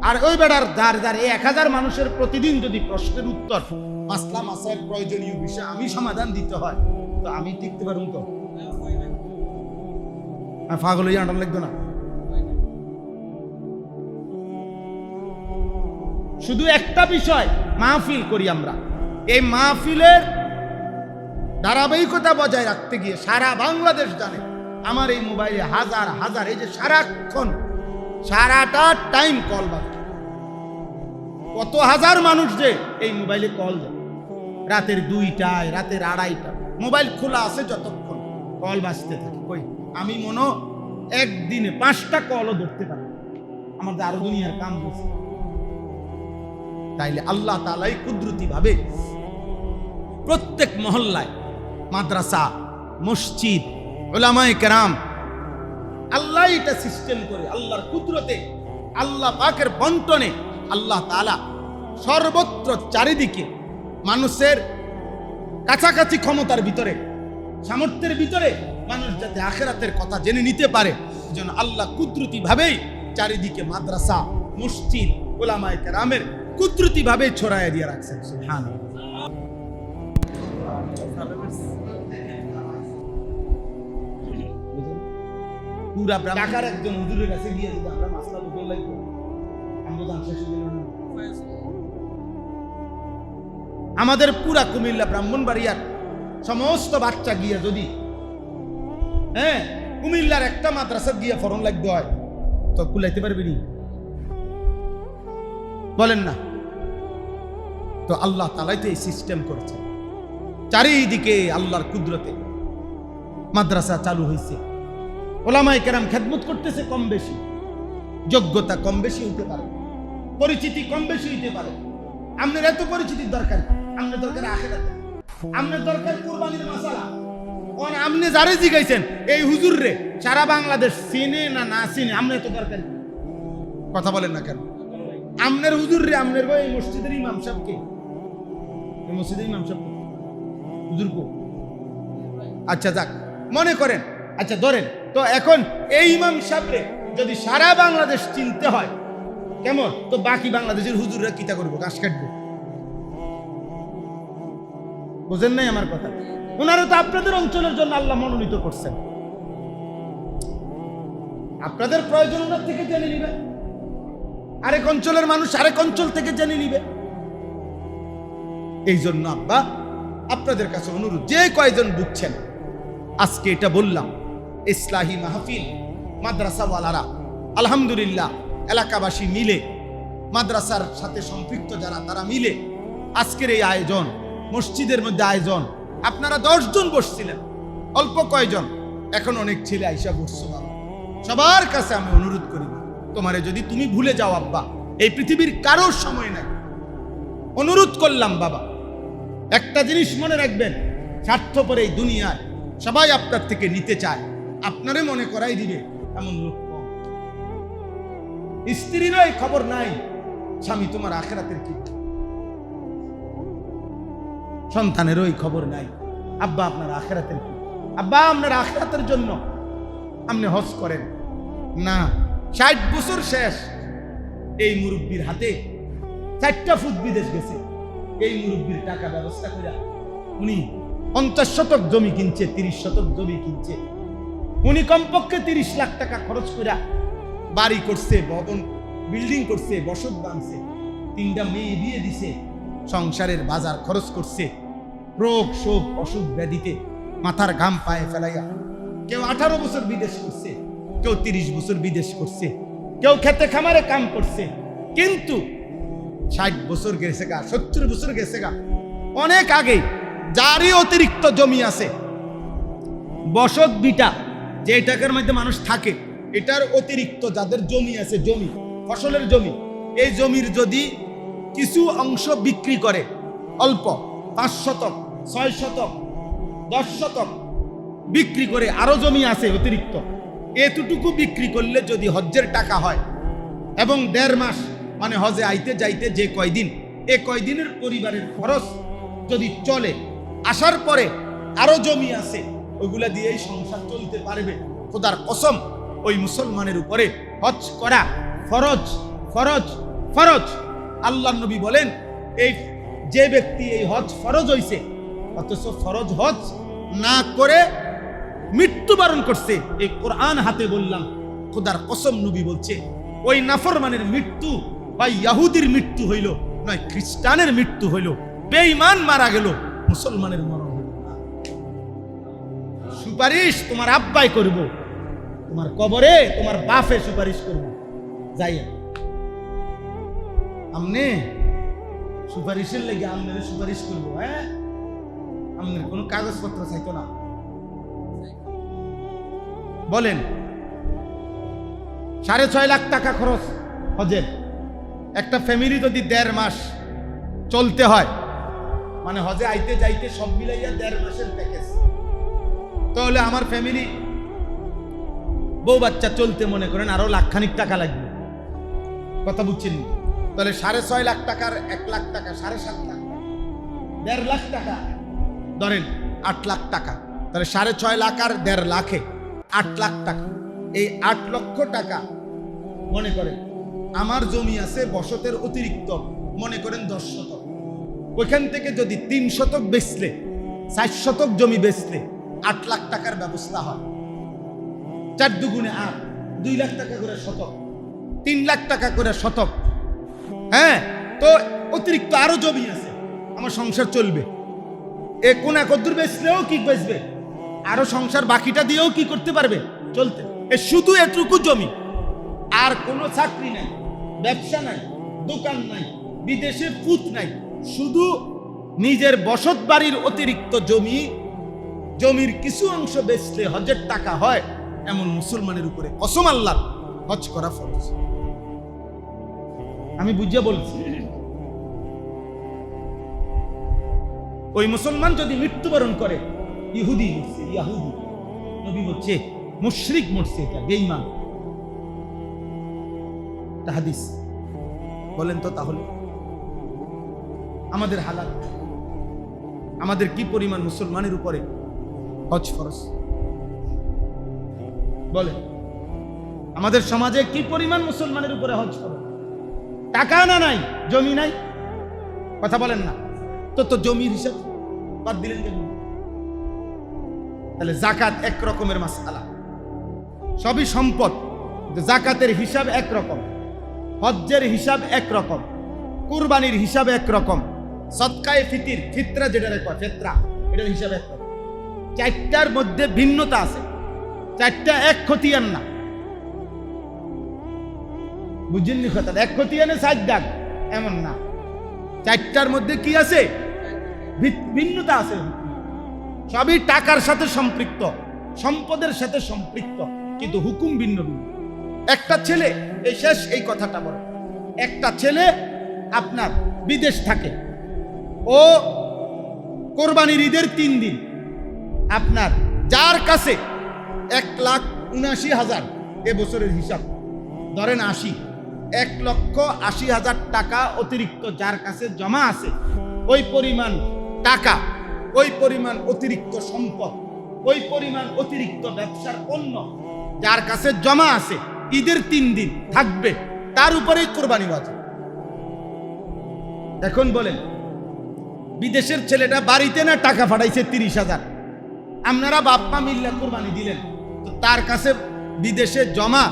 আর ওই বেড়ার যার 1000 মানুষের প্রতিদিন যদি প্রশ্নের উত্তর, মাসলা মাসাইল, প্রয়োজনীয় বিষয় আমি সমাধান দিতে হয়, তো আমি টিকতে পারুন? তো পাগল হয়ে আন্ডার লাগতো না। শুধু একটা বিষয়, মাহফিল করি আমরা, এই মাহফিলের ধারাবাহিকতা বজায় রাখতে গিয়ে সারা বাংলাদেশ জানে আমার এই মোবাইলে হাজার হাজার, এই যে সারাক্ষণ সারাটা টাইম কল বাজে, কত হাজার মানুষ যে এই মোবাইলে কল দেয়, রাতের 2টায়, রাতের 2:30, মোবাইল খোলা আছে যতক্ষণ কল বাজতে থাকে। কই আমি মনে একদিনে 5টা কলও ধরতে পারি, আমাদের আরো দুনিয়ার কাম বসে। তাইলে আল্লাহ তাআলাই কুদরতি ভাবে প্রত্যেক মহল্লায় মাদ্রাসা, মসজিদ, উলামায়ে কেরাম, আল্লাহ এটা সিস্টেম করে আল্লাহর কুদরতে আল্লাহ পাকের বন্টনে আল্লাহ তাআলা সর্বত্র চারিদিকে মানুষের কাছাকাছি ক্ষমতার ভিতরে, সামর্থ্যের ভিতরে মানুষ যাতে আখিরাতের কথা জেনে নিতে পারে, যেন আল্লাহ কুদরতি ভাবেই চারিদিকে মাদ্রাসা, মসজিদ, উলামায়ে কেরামের কুদরতি ভাবে ছড়াইয়া দিয়ে রাখছেন। সুবহানাল্লাহ। পুরা ঢাকার একজন হুজুরের কাছে গিয়ে যদি আমরা মাসলা বুঝে লাগবো, আমরা দান শেষ হয়ে গেল না। আমাদের পুরা কুমিল্লা ব্রাহ্মণবাড়িয়ার সমস্ত বাচ্চা গিয়ে যদি কুমিল্লার একটা মাদ্রাসা গিয়ে ফরন লাগতে হয় তো কুলাইতে পারবি নি? বলেন না। তো আল্লাহ তাআলাই তো এই সিস্টেম করেছে, চারিদিকে আল্লাহর কুদরতে মাদ্রাসা চালু হয়েছে, ওলামায়ে কেরাম খেদমত করতেছে, কম বেশি যোগ্যতা কম বেশি হইতে পারে, পরিচিতি কম বেশি হইতে পারে। আপনার এত পরিচিতির দরকার, আপনার দরকার আখিরাতে, আপনার দরকার কুরবানির মাসালা। আপনি যারে জিগাইছেন এই হুজুর রে সারা বাংলাদেশ চিনে না না চিনে, আপনি এত দরকার কথা বলেন না কেন? আপনার হুজুর রে, আপনার এই মসজিদের ইমাম সাহেবকে, এই মসজিদের ইমাম সাহেব হুজুর কো, আচ্ছা যাক মনে করেন, আচ্ছা ধরেন তো এখন এই ইমাম সাহেবরে যদি সারা বাংলাদেশ চিনতে হয় কেমন, তো বাকি বাংলাদেশের হুজুররা কিতা করবো? ঘাস কাটবো? বুঝেন নাই আমার কথা? ওনারা তো আপনাদের অঞ্চলের জন্য আল্লাহ মনোনীত করছেন, আপনাদের প্রয়োজন ওনার থেকে জেনে নিবে, আরেক অঞ্চলের মানুষ আরেক অঞ্চল থেকে জেনে নিবে। এই জন্য আব্বা আপনাদের কাছে অনুরোধ, যে কয়জন বুঝছেন আজকে এটা বললাম, ইসলাহি মাহফিল মাদ্রাসাওয়ালারা আলহামদুলিল্লাহ এলাকাবাসী মিলে, মাদ্রাসার সাথে সম্পৃক্ত যারা তারা মিলে আজকের এই আয়োজন, মসজিদের মধ্যে আয়োজন। আপনারা 10 জন বসছিলেন, অল্প কয়জন, এখন অনেক ছেলে আইসা বসছো। বাবা সবার কাছে আমি অনুরোধ করি, তোমারে যদি তুমি ভুলে যাও আব্বা, এই পৃথিবীর কারোর সময় নাই, অনুরোধ করলাম বাবা একটা জিনিস মনে রাখবেন, স্বার্থপর এই দুনিয়ায় সবাই আপনার থেকে নিতে চায়, আপনারে মনে করাই দিবে এমন লোক কম। স্ত্রীরও এই খবর নাই স্বামী তোমার আখিরাতের কি, সন্তানেরও এই খবর নাই আব্বা আপনার আখিরাতের কি। আব্বা আপনার আখিরাতের জন্য আপনি হজ করেন না, 60 বছর শেষ এই মুরব্বীর হাতে 4টা ফুট বিদেশ গেছে, এই মুরব্বীর টাকা ব্যবস্থা করে উনি 50 শতক জমি কিনছে, 30 শতক জমি কিনছে, উনি কমপক্ষে 30 লাখ টাকা খরচ করে বাড়ি করছে, ভবন বিল্ডিং করছে, বসত বাঁধছে, 3টা মেয়ে বিয়ে দিছে, সংসারের বাজার খরচ করছে, রোগ শোক অসুখ ব্যাধিতে মাথার ঘাম পায়ে ফেলাইয়া কেউ 18 বছর বিদেশ করছে, কেউ 30 বছর বিদেশ করছে, কেউ খেতে খামারে কাম করছে, কিন্তু 60 বছর গেছে গা, 70 বছর গেছে গা, অনেক আগে যারই অতিরিক্ত জমি আছে, বসত বিটা যে টাকার মধ্যে মানুষ থাকে, এটার অতিরিক্ত যাদের জমি আছে, জমি ফসলের জমি, এই জমির যদি কিছু অংশ বিক্রি করে, অল্প 5 শতক 6 শতক 10 শতক বিক্রি করে, আরো জমি আছে অতিরিক্ত, এতটুকু বিক্রি করলে যদি হজ্জের টাকা হয় এবং 1.5 মাস মানে হজে আইতে যাইতে যে কয়দিন, এ কয়দিনের পরিবারের খরচ যদি চলে, আসার পরে আরো জমি আছে, ওইগুলা দিয়েই সংসার চলতে পারবে। খোদার কসম ওই মুসলমানের উপরে হজ করা ফরজ, ফরজ, ফরজ। আল্লাহর নবী বলেন, এই যে ব্যক্তি এই হজ ফরজ হইছে অথচ ফরজ হজ না করে মৃত্যুবরণ করছে, এই কোরআন হাতে বললাম, খোদার কসম নবী বলছে, ওই নাফরমানের মৃত্যু হয় ইহুদির মৃত্যু হইল, নয় খ্রিস্টানের মৃত্যু হইল, বেঈমান মারা গেল, মুসলমানের মরণ হইল না। সুপারিশ তোমার আব্বাই করব, তোমার কবরে তোমার বাপে সুপারিশ করব, যাইয়া আমনে সুপারিশের লেগে আমনের সুপারিশ করব। হ্যাঁ, আমনের কোনো কাগজপত্র চাইতো না। বলেন 6.5 লাখ টাকা খরচ হজের, একটা ফ্যামিলি যদি 1.5 মাস চলতে হয়, মানে হজে আইতে যাইতে সব মিলাইয়া 1.5 মাসের প্যাকেজ, তাহলে আমার ফ্যামিলি বউ বাচ্চা চলতে মনে করেন আরো 1,00,000 টাকা লাগবে। কথা বুঝছেন? তাহলে 6.5 লাখ টাকার 1 লাখ টাকা, 7.5 লাখ, 1.5 লাখ টাকা ধরেন, 8 লাখ টাকা। তাহলে 6.5 লাখ আর 1.5 লাখে 8 লাখ টাকা। এই 8 লক্ষ টাকা মনে করেন আমার জমি আছে বসতের অতিরিক্ত, মনে করেন 10 শতক। ওইখান থেকে যদি 3 শতক বেচলে, 4 শতক জমি বেচলে 8 লাখ টাকার ব্যবস্থা হয়। 4 দুগুণে 8, 2 লাখ টাকা করে শতক, 3 লাখ টাকা করে শতক। হ্যাঁ, তো অতিরিক্ত আরো জমি আছে, আমার সংসার চলবে। এ কোনা কদ্দুর বেচলেও কি বেচবে, আরো সংসার বাকিটা দিয়েও কি করতে পারবে, চলতে। এ শুধু এটুকু জমি, আর কোনো চাকরি নাই, ব্যবসা নাই, দোকান নাই, বিদেশে পুত নাই, শুধু নিজের বসত বাড়ির অতিরিক্ত জমি, জমির কিছু অংশ বেচলে হজের টাকা হয়, এমন মুসলমানের উপরে কসম আল্লাহ হজ করা ফরজ। আমি বুঝিয়ে বলছি, ওই মুসলমান যদি মৃত্যুবরণ করে, ইহুদি মরছে, ইয়াহুদি, নবী বলছে মুশরিক মরছে, এটা বেঈমান, হাদিস। বলেন তো তাহলে আমাদের হালাত, আমাদের কি পরিমাণ মুসলমানের উপরে হজ ফরজ? বলেন আমাদের সমাজে কি পরিমাণ মুসলমানের উপরে হজ ফরজ? টাকা না নাই, জমি নাই, কথা বলেন না তো জমির হিসাব বাদ দিলেন কেন? তাহলে জাকাত এক রকমের মাসআলা, সবই সম্পদ, জাকাতের হিসাব একরকম, হজ্জের হিসাব একরকম, কুরবানির হিসাব একরকম, সদকায়ে ফিতির, ফিতরা যেটা কয় ফিতরা, এটার হিসাব একরকম। 4টার মধ্যে ভিন্নতা আছে, 4টা এক খতিয়ান না, বুঝলেন কথা? এক খতিয়ানে 4 দাগ এমন না, 4টার মধ্যে কি আছে, ভিন্নতা আছে। সবই টাকার সাথে সম্পৃক্ত, সম্পদের সাথে সম্পৃক্ত, কিন্তু হুকুম ভিন্ন ভিন্ন। একটা ছেলে, এই শেষ এই কথাটা বলে, একটা ছেলে আপনার বিদেশ থাকে, ও কোরবানির ঈদের 3 দিন আপনার যার কাছে 1,79,000 এবছরের হিসাব ধরেন 80, 1,80,000 টাকা অতিরিক্ত যার কাছে জমা আছে, ওই পরিমাণ টাকা, ওই পরিমাণ অতিরিক্ত সম্পদ, ওই পরিমাণ অতিরিক্ত ব্যবসার পণ্য যার কাছে জমা আছে, ঈদের 3 দিন থাকবে, তার উপরেই কোরবানি ওয়াজিব। এখন বলেন বিদেশের ছেলেটা বাড়িতে না টাকা পাঠাইছে 30,000, আপনারা বাপ মা মিল্লা কোরবানি দিলেন, তো তার কাছে বিদেশে জমা,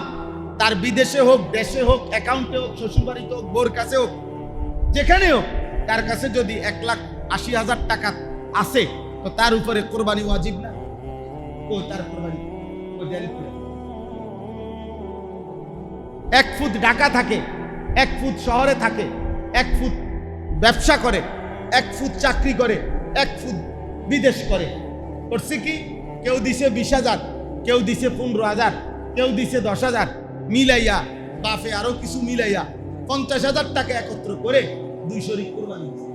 তার বিদেশে হোক, দেশে হোক, অ্যাকাউন্টে হোক, শ্বশুরবাড়িতে হোক, বোর কাছে হোক, যেখানে হোক, তার কাছে যদি 1,80,000 টাকা আছে, তো তার উপরে কোরবানি ওয়াজিব না? ও তার কোরবানি ও জারি করে। 1 ফুট ঢাকা থাকে, 1 ফুট শহরে থাকে, 1 ফুট ব্যবসা করে, 1 ফুট চাকরি করে, 1 ফুট বিদেশ করে। করছে কি, কেউ দিছে 20,000, কেউ দিছে 15,000, কেউ দিছে 10,000, মিলাইয়া বাফে আরো কিছু মিলাইয়া 50,000 টাকা একত্র করে 2 শরীক কোরবানি দিছে।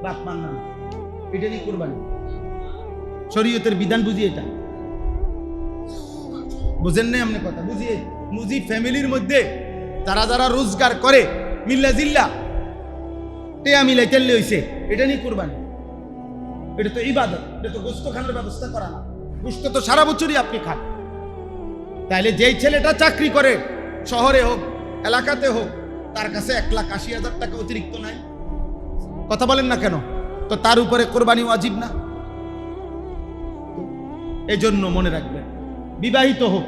বাপ মান না, এটা নিয়ে কোরবানি, শরীয়তের বিধান বুঝি, এটা বুঝেন না? এমনি কথা বুঝিয়ে মুজি ফ্যামিলির মধ্যে যারা যারা রোজগার করে মিল্লা জিল্লা টেয়া মিলাই তেললে হইছে, এটা নিয়ে কোরবানি। এটা তো ইবাদত, এটা তো গোস্ত খানোর ব্যবস্থা করা না, গোস্ত তো সারা বছরই আপনি খান। তাইলে যেই ছেলেটা চাকরি করে, শহরে হোক এলাকাতে হোক, তার কাছে 1,80,000 টাকা অতিরিক্ত নাই, কথা বলেন না কেন? তো তার উপরে কোরবানি ওয়াজিব না? এই জন্য মনে রাখবেন, বিবাহিত হোক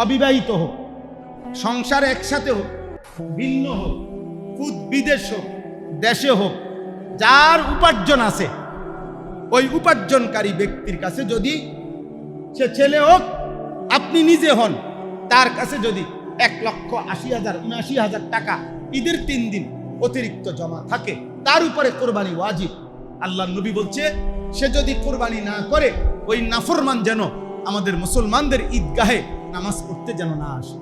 অবিবাহিত হোক, সংসার একসাথে হোক ভিন্ন হোক, খুদ বিদেশ হোক দেশে হোক, যার উপার্জন আছে, ওই উপার্জনকারী ব্যক্তির কাছে যদি সে ছেলে হোক আপনি নিজে হন, তার কাছে যদি 1,80,000 টাকা ঈদের 3 দিন অতিরিক্ত জমা থাকে, তার উপরে কোরবানি ওয়াজিব। আল্লাহ নবী বলছে, সে যদি কোরবানি না করে, ওই নাফরমান যেন আমাদের মুসলমানদের ঈদগাহে নামাজ পড়তে যেন না আসে।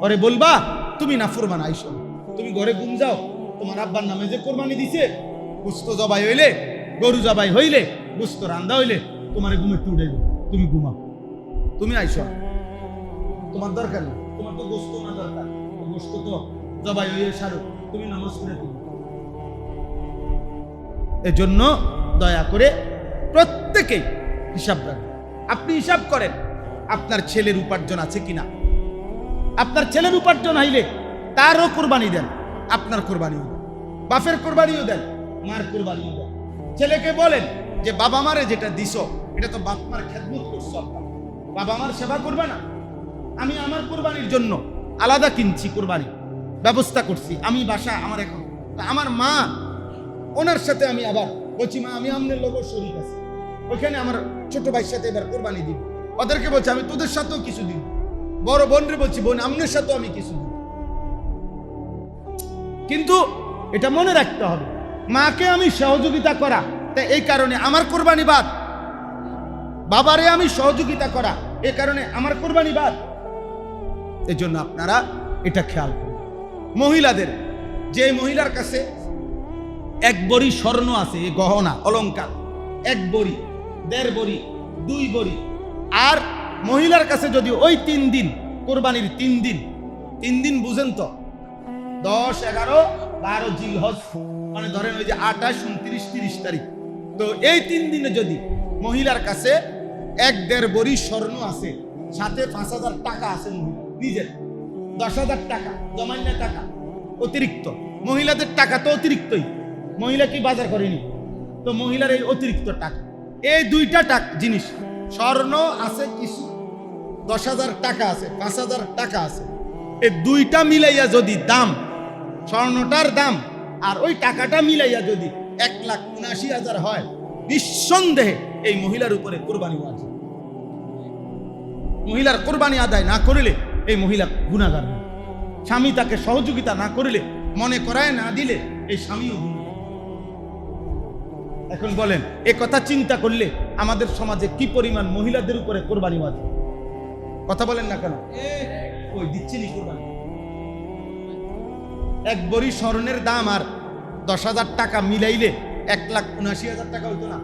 পরে বলবা তুমি নাফরমান আইসো, তুমি ঘরে ঘুম যাও, তোমার আব্বার নামে যে কোরবানি দিছে, গোস্ত জবাই হইলে, গরু জবাই হইলে, গোস্ত রান্দা হইলে, তোমার ঘুমে তুলে তুমি ঘুমাও, তুমি আইসো, তোমার দরকার নেই, তোমার তো গোস্ত না দরকার, গোস্ত তো জবাই হয়ে সারো, তুমি নামাজ পড়ে দিবে। এজন্য দয়া করে প্রত্যেকেই হিসাব রাখবেন। আপনি হিসাব করেন আপনার ছেলের উপার্জন আছে কিনা। আপনার ছেলের উপার্জন হইলে তারও কোরবানি দেন, আপনার কোরবানিও দেন, বাপের কোরবানিও দেন, মার কোরবানিও দেন। ছেলেকে বলেন যে বাবা মারে যেটা দিছো এটা তো বাপ মার খেদমত করছো, বাবা মার সেবা করবে না। আমি আমার কোরবানির জন্য আলাদা কিনছি, কোরবানি ব্যবস্থা করছি, আমি বাসা আমার এখন আমার মা, ওনার সাথে আমি আবার বলছি মা আমি আপনার লোক শরীর আছি, ওইখানে আমার ছোট ভাইয়ের সাথে এবার কোরবানি দিব। ওদেরকে বলছি আমি তোদের সাথেও কিছু দিব, বড় বোনরে বলছি বোন আপনার সাথেও আমি কিছু দিব। কিন্তু এটা মনে রাখতে হবে মাকে আমি সহযোগিতা করা, তাই এই কারণে আমার কোরবানি বাদ, বাবারে আমি সহযোগিতা করা এই কারণে আমার কোরবানি বাদ। এই জন্য আপনারা এটা খেয়াল করুন। মহিলাদের, যে মহিলার কাছে এক বড়ি স্বর্ণ আছে, এই গহনা অলংকার, এক বড়ি, 1.5 বড়ি, 2 বড়ি, আর মহিলার কাছে যদি ওই 3 দিন কোরবানির 3 দিন বুঝেন তো 10, 11, 12 জিলহজ, মানে ধরেন ওই যে 28, 29, 30 তারিখ, তো এই 3 দিনে যদি মহিলার কাছে 1.5 বড়ি স্বর্ণ আছে, সাথে 5,000 টাকা আছে নিজের, 10,000 টাকা জমাইনা টাকা অতিরিক্ত, মহিলাদের টাকা তো অতিরিক্তই, মহিলা কি বাজার করেনি, তো মহিলার এই অতিরিক্ত টাকা, এই 2টা টাকা জিনিস, স্বর্ণ আছে কিছু, 10,000 টাকা আছে, 5,000 টাকা আছে, এই 2টা মিলাইয়া যদি দাম, স্বর্ণটার দাম আর ওই টাকাটা মিলাইয়া যদি 1,79,000 হয়, নিঃসন্দেহে এই মহিলার উপরে কোরবানি ওয়াজিব। মহিলার কোরবানি আদায় না করিলে এই মহিলা গুনাহগার, স্বামী তাকে সহযোগিতা না করিলে, মনে করায় না দিলে এই স্বামীও গুনাহগার। এখন বলেন এ কথা চিন্তা করলে আমাদের সমাজে কি পরিমাণ মহিলাদের উপরে কোরবানি ওয়াজিব, কথা বলেন না কেন? ওই দিচ্ছেনি কোরবানি, 1 বড়ি স্বর্ণের দাম আর 10,000 টাকা মিলাইলে 1,79,000 টাকা হইতো না?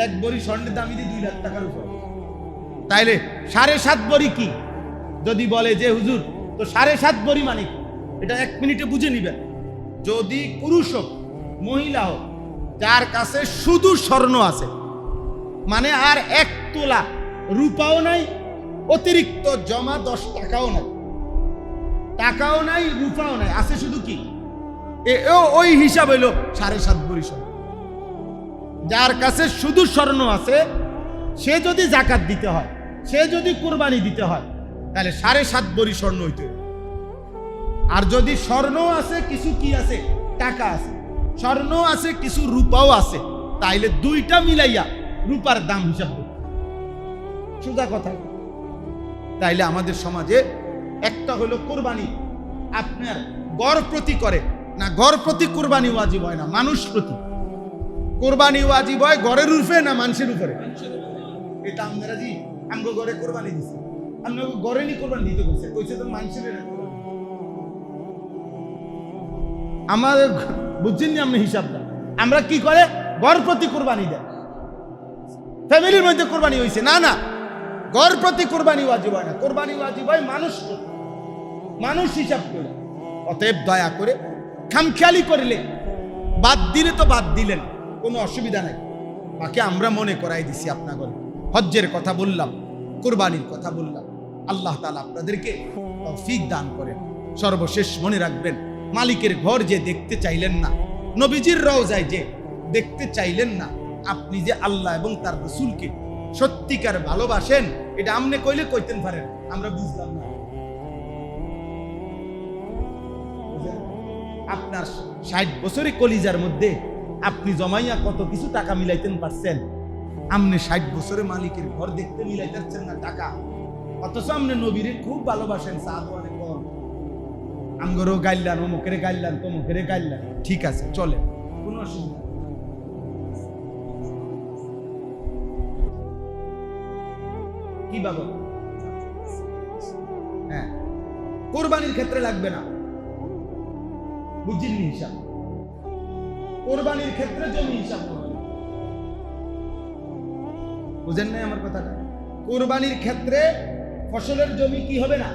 1 বড়ি স্বর্ণের দাম যদি 2 লাখ টাকার উপর, তাইলে 7.5 বড়ি কি? যদি বলে যে হুজুর তো 7.5 বড়ি মানে কি, এটা 1 মিনিটে বুঝে নিবেন। যদি পুরুষ হোক মহিলা হোক, যার কাছে শুধু স্বর্ণ আছে, মানে আর 1 তোলা রূপাও নাই, অতিরিক্ত জমা 10 টাকাও নাই, টাকাও নাই, রূপাও নাই, আছে শুধু কি, ওই হিসাব হইল 7.5 বড়ি স্বর্ণ। যার কাছে শুধু স্বর্ণ আছে, সে যদি জাকাত দিতে হয়, সে যদি কুরবানি দিতে হয়, তাহলে 7.5 বড়ি স্বর্ণ হইতে। আর যদি স্বর্ণ আছে কিছু, কি আছে, টাকা আছে, স্বর্ণ আছে কিছু, রূপাও আছে, তাইলে 2টা মিলাইয়া রূপার দাম হিসাব করতে, সোজা কথা। তাইলে আমাদের সমাজে একটা হলো কোরবানি আপনার গড় প্রতি করে না, গড় প্রতি কোরবানি ওয়াজিব হয় না, মানুষ প্রতি কোরবানি ওয়াজিব হয়, গড়ের রূপে না মানুষের উপরে। এটা আমরা জি আমরা গড়ে কোরবানি দিছি, আমরা গড়ে নি কোরবানি দিতে বলছে, কইছে তো মানুষের। আমাদের বুঝছেন না আপনি হিসাবটা, আমরা কি করে গড় প্রতি কোরবানি দেয়, ফ্যামিলির মধ্যে কোরবানি হয়েছে না, না, গড় প্রতি কোরবানি ওয়াজিব হয় না, কোরবানি ওয়াজিব হয় মানুষ প্রতি, মানুষ হিসাব করে। অতএব দয়া করে খামখেয়ালি করলে, বাদ দিলে তো বাদ দিলেন, কোনো অসুবিধা নাই, বাকি আমরা মনে করাই দিছি আপনাদের। হজ্জের কথা বললাম, কোরবানির কথা বললাম, আল্লাহ তাআলা আপনাদেরকে তৌফিক দান করেন। সর্বশেষ মনে রাখবেন, মালিকের ঘর যে দেখতে চাইলেন না, নবীজির রওজায় যে দেখতে চাইলেন না, আপনি যে আল্লাহ এবং তার রাসূলকে সত্যিকার ভালোবাসেন, এটা আমনে কইলে কইতেন পারেন, আমরা বুঝলাম না। আপনার 60 বছরের কলিজার মধ্যে আপনি জমাইয়া কত কিছু টাকা মিলাইতেন পারছেন, আমনে 60 বছরে মালিকের ঘর দেখতে মিলাইতেছেন না টাকা, অথচ আমনে নবীরে খুব ভালোবাসেন, সাহাবায়ে কম আমগরও গাইলান, অমুকেরে গাইলান, তমুকেরে গাইলান, ঠিক আছে চলে, কোনো অসুবিধা। কি বাবা, হ্যাঁ, কোরবানির ক্ষেত্রে লাগবে না, বুঝিনি হিসাব, কোরবানির ক্ষেত্রে জমি হিসাব করবেন, বুঝেন নাই আমার কথাটা? কোরবানির ক্ষেত্রে ফসলের জমি কি হবে না,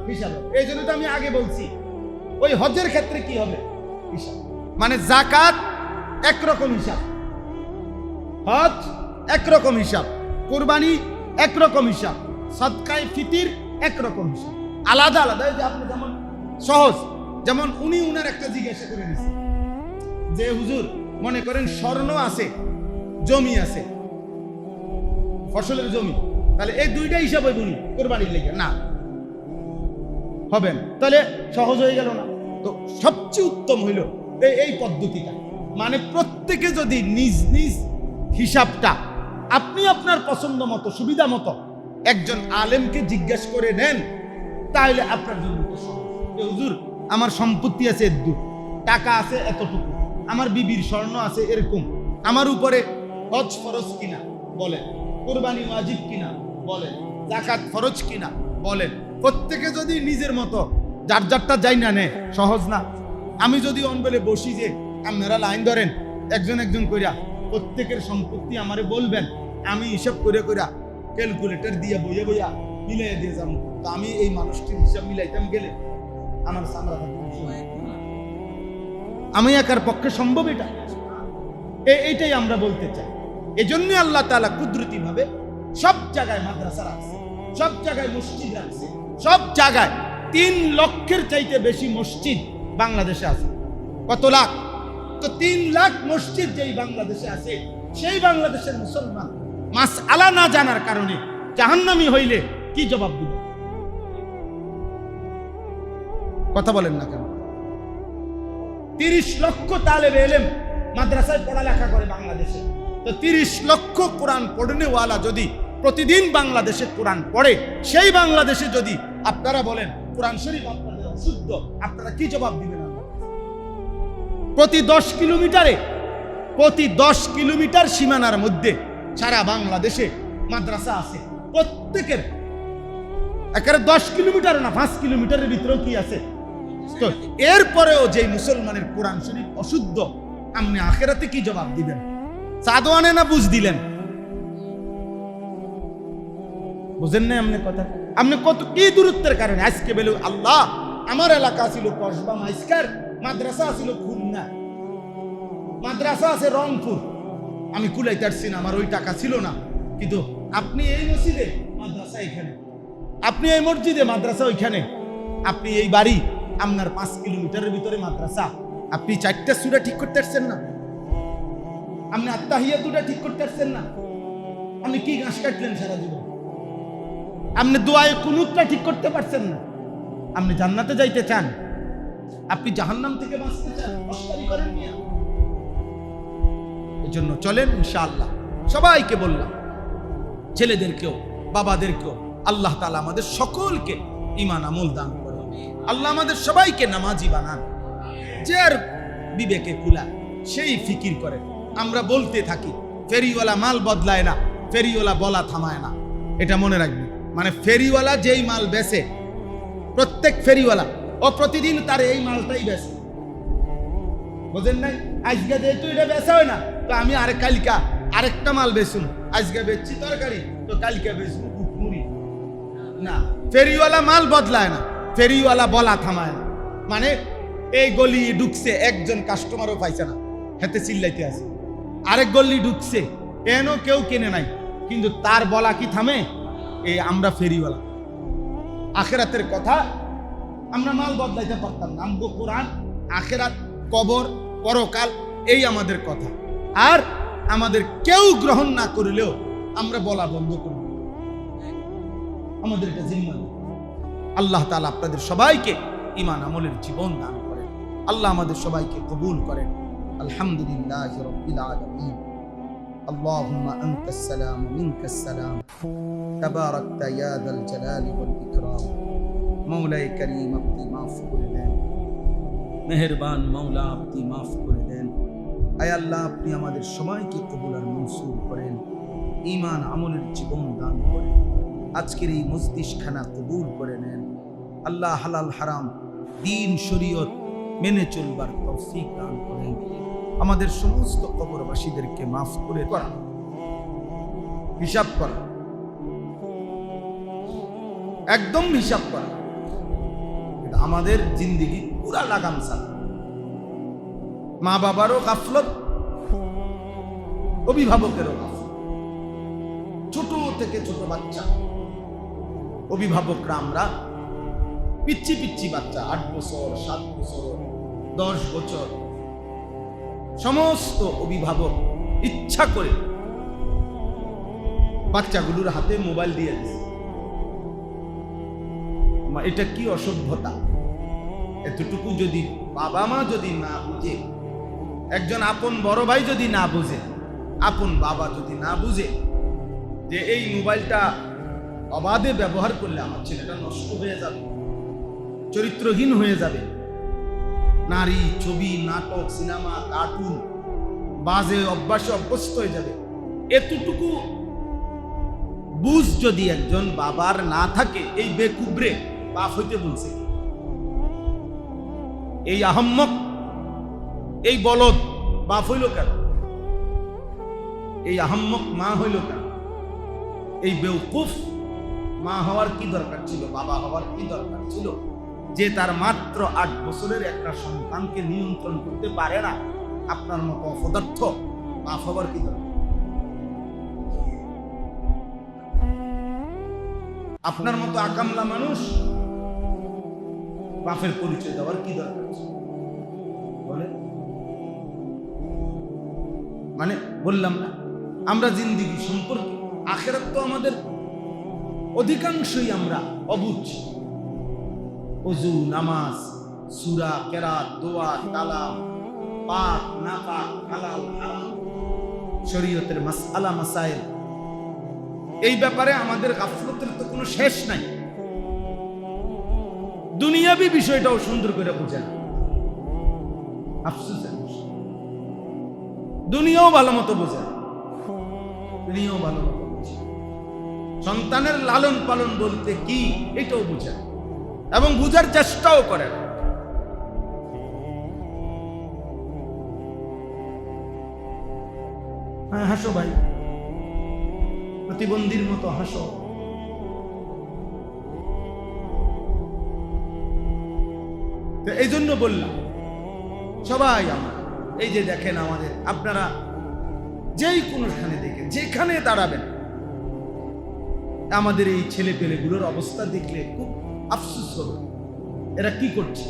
হিসাব। এই জন্য তো আমি আগে বলছি ওই হজের ক্ষেত্রে কি হবে হিসাব, মানে যাকাত একরকম হিসাব, হজ একরকম হিসাব, কুরবানি একরকম হিসাব, সদকায়ে ফিতির একরকম হিসাব, আলাদা আলাদা। এই যে আপনি যেমন সহজ, যেমন উনি উনার একটা জিজ্ঞাসা করে নিছে যে হুজুর মনে করেন স্বর্ণ আছে, জমি আছে, ফসলের জমি, তাহলে এই দুইটা হিসাব হইব নি কোরবানির লেগে? না, হবে না। তাহলে সহজ হয়ে গেল না? তো সবচেয়ে উত্তম হইল এই পদ্ধতিটা, মানে প্রত্যেকে যদি নিজ নিজ হিসাবটা আপনি আপনার পছন্দ মতো সুবিধা মতো একজন আলেমকে জিজ্ঞাসা করে নেন, তাহলে আপনার জন্য সহজ। হুজুর আমার সম্পত্তি আছে এত, টাকা আছে এতটুকু, আমার বিবির স্বর্ণ আছে এরকম, আমার উপরে হজ ফরজ কিনা বলেন, কুরবানি ওয়াজিব কিনা বলেন, যাকাত ফরজ কিনা বলেন। প্রত্যেকে যদি নিজের মতো যার যারটা যাই না নে, সহজ না? আমি যদি অনবেলে বসি যে আপনারা লাইন ধরেন একজন একজন কইরা প্রত্যেকের সম্পত্তি আমারে বলবেন, আমি হিসাব করে কইরা ক্যালকুলেটর দিয়ে বইয়া বইয়া মিলাই দিয়ে যাবো, তো আমি এই মানুষটির হিসাব মিলাইতাম গেলে আমার সামরা আমি একার পক্ষে সম্ভব? এটা এইটাই আমরা বলতে চাই। এজন্য আল্লাহ তাআলা কুদরতি ভাবে সব জায়গায় মাদ্রাসা রাখছে, সব জায়গায় মসজিদ রাখছে, সব জায়গায় 3 লক্ষের চাইতে বেশি মসজিদ বাংলাদেশে আছে। কত লাখ? তো 3 লাখ মসজিদ যেই বাংলাদেশে আছে, সেই বাংলাদেশের মুসলমান মাসআলা না জানার কারণে জাহান্নামী হইলে কি জবাব দিব? কথা বলেন না কেন? 30 লক্ষ তালেবে ইলম মাদ্রাসায় পড়ালেখা করে বাংলাদেশে, তো 30 লক্ষ কোরআন পড়নেওয়ালা যদি প্রতিদিন বাংলাদেশে কোরআন পড়ে, সেই বাংলাদেশে যদি আপনারা বলেন কোরআন শরীফ আপনাদের অশুদ্ধ, আপনারা কি জবাব দিবেন? প্রতি 10 কিলোমিটার সীমানার মধ্যে সারা বাংলাদেশে মাদ্রাসা আছে, প্রত্যেকের একেবারে 10 কিলোমিটার না, 5 কিলোমিটারের ভিতরেও কি আছে? তো এরপরেও যে মুসলমানের কোরআন শরীফ অশুদ্ধ, আপনি আখিরাতে কি জবাব দিবেন? সাদওয়ানে না বুঝ দিলেন? বুঝেন না আপনি কথা? আপনি কত কি দূরত্বের কারণে আজকে বলে আল্লাহ আমার এলাকা ছিল কসবা মাইস্কার, মাদ্রাসা ছিল খুলনা, মাদ্রাসা আছে রংপুর, আমি কুলাইতে পারছি না, আমার ওই টাকা ছিল না। কিন্তু আপনি এই মসজিদে মাদ্রাসা এখানে, আপনি এই মসজিদে মাদ্রাসা ওইখানে, আপনি এই বাড়ি আপনার 5 কিলোমিটারের ভিতরে মাদ্রাসা, আপনি 4টা সূরা ঠিক করতে পারছেন না, আপনি আত্তাহিয়াতুটা ঠিক করতে পারছেন না, আপনি কি ঘাস কাটলেন সারা জীবন? আপনি দোয়ায়ে কুনুতটা ঠিক করতে পারছেন না। আপনি জান্নাতে যাইতে চান, আপনি জাহান্নাম থেকে বাঁচতে চান, অস্কারি করেন না। এজন্য চলেন ইনশাআল্লাহ, সবাইকে বললাম, ছেলেদেরকেও বাবাদেরকেও, আল্লাহ তাআলা আমাদের সকলকে ঈমান আমল দান করেন। আল্লাহ আমাদের সবাইকে নামাজি বানান। যে আর বিবেকে কুলা সেই ফিকির করে। আমরা বলতে থাকি ফেরিওয়ালা মাল বদলায় না, ফেরিওয়ালা বলা থামায় না, এটা মনে রাখবি। মানে ফেরিওয়ালা যেই মাল বেচে, প্রত্যেক ফেরিওয়ালা ও প্রতিদিন তার এই মালটাই বেচে, বুঝেন নাই? আজকে যেহেতু এটা বেচা হয় না, তো আমি কালকা আরেকটা মাল বেচুন, আজকে বেচছি তরকারি, তো কালকে বেচবো মুড়ি না। ফেরিওয়ালা মাল বদলায় না, ফেরিওয়ালা বলা থামায় না। মানে এই গলি ঢুকছে, একজন কাস্টমারও পাইছে না, হেতে চিল্লাইতে আছে। আরেক গলি ঢুকছে, এনো কেউ কেনে নাই, কিন্তু তার বলা কি থামে? এই আমরা ফেরিওয়ালা। আখেরাতের কথা আমরা মাল বদলাইতে পারতাম না। আমগো কোরআন, আখেরাত, কবর, পরকাল, এই আমাদের কথা। আর আমাদের কেউ গ্রহণ না করলেও আমরা বলা বন্ধ করব, আমাদের এটা জিম্মা। আল্লাহ তাআলা আপনাদের সবাইকে ঈমান আমলের জীবন দান করেন। আল্লাহ আমাদের সবাইকে কবুল করেন। আলহামদুলিল্লাহি রাব্বিল আলামিন। اللهم أنت السلام منك السلام تباركت يا ذا الجلال والإكرام مولاي كريم আপনি মাফ করে দেন, মেহেরবান মাওলা আপনি মাফ করে দেন। আয় আল্লাহ আপনি আমাদের সবাইকে কবুল আর মনসুর করেন, ঈমান আমলের জীবন দান করেন। আজকের এই মজলিসখানা কবুল করে নেন আল্লাহ। হালাল হারাম দ্বীন শরীয়ত মেনে চলবার তৌফিক দান করেন। আমাদের সমস্ত কবরবাসীদেরকে মাফ করে করা, হিসাব করা, একদম হিসাব করা, এটা আমাদের জিন্দেগি পুরা লাগাম ছাড়া। মা বাবারও গাফলত, অভিভাবকেরও গাফলত। ছোট থেকে ছোট বাচ্চা, অভিভাবকরা আমরা পিচ্ছি পিচ্ছি বাচ্চা, 8 বছর, 7 বছর, 10 বছর, সমস্ত অভিভাবক ইচ্ছা করে বাচ্চাগুলোর হাতে মোবাইল দিয়ে দিচ্ছে। এটা কি অসভ্যতা! এতটুকু যদি বাবা মা যদি না বুঝে, একজন আপন বড় ভাই যদি না বুঝে, আপন বাবা যদি না বুঝে যে এই মোবাইলটা অবাধে ব্যবহার করলে আমার ছেলেটা নষ্ট হয়ে যাবে, চরিত্রহীন হয়ে যাবে, নারী, ছবি, নাটক, সিনেমা, কার্টুন, বাজে অভ্যাসে অভ্যস্ত হয়ে যাবে, এতটুকু বুঝ যদি একজন বাবার না থাকে, এই বেকুবরে বাপ হইতে বলছে, এই আহম্মক, এই বলদ বাপ হইল কেন? এই আহম্মক মা হইল কেন? এই বেউকুফ মা হওয়ার কি দরকার ছিল? বাবা হওয়ার কি দরকার ছিল? যে তার মাত্র 8 বছরের একটা সন্তানকে নিয়ন্ত্রণ করতে পারে না, আপনার মতো অপদার্থ বাপ হওয়ার কি দরকার? আপনার মতো আকামলা মানুষ বাপের পরিচয় দেওয়ার কি দরকার বলে? মানে বললাম না, আমরা জিন্দিগি সম্পর্কে, আখিরাত তো আমাদের অধিকাংশই আমরা অবুঝ। ওযু, নামাজ, সূরা, কেরাত, দোয়া, কালাম, পাক না পাক, হালাল হারাম, শরীয়তের মাসআলা মাসাইল, এই ব্যাপারে আমাদের গাফলতের তো কোনো শেষ নাই। দুনিয়াবি বিষয়টাও সুন্দর করে বোঝেন, আফসোসের বিষয়। দুনিয়াও ভালো মতো বোঝেন, দুনিয়াও ভালো মতো বোঝেন। সন্তানের লালন পালন বলতে কি এটাও বুঝেন এবং বুঝার চেষ্টাও করেন। হ্যাঁ, হাসো ভাই, প্রতিবন্ধীর মতো হাসো। এই জন্য বললাম সবাই আমার, এই যে দেখেন আমাদের, আপনারা যেই কোনোখানে দেখেন, যেখানে দাঁড়াবেন, আমাদের এই ছেলে পেলেগুলোর অবস্থা দেখলে খুব আফসোস হবে। এরা কি করছে?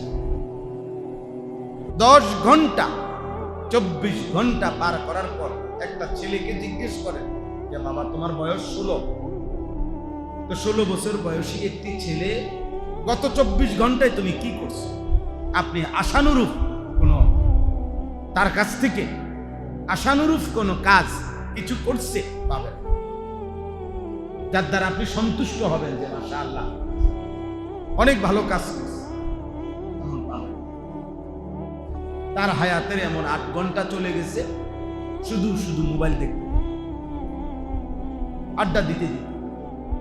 10 ঘন্টা 24 ঘন্টা পার করার পর একটা ছেলেকে জিজ্ঞেস করেন যে বাবা তোমার বয়স 16, তো 16 বছর বয়সী একটি ছেলে গত 24 ঘন্টায় তুমি কি করছো? আপনি আশানুরূপ কোনো, তার কাছ থেকে আশানুরূপ কোনো কাজ কিছু করছে পাবেন, যার দ্বারা আপনি সন্তুষ্ট হবেন যে মাশাআল্লাহ অনেক ভালো কাজ করছে। তার হায়াতের এমন 8 ঘন্টা চলে গেছে শুধু শুধু মোবাইল দেখতে, আড্ডা দিতে দিতে,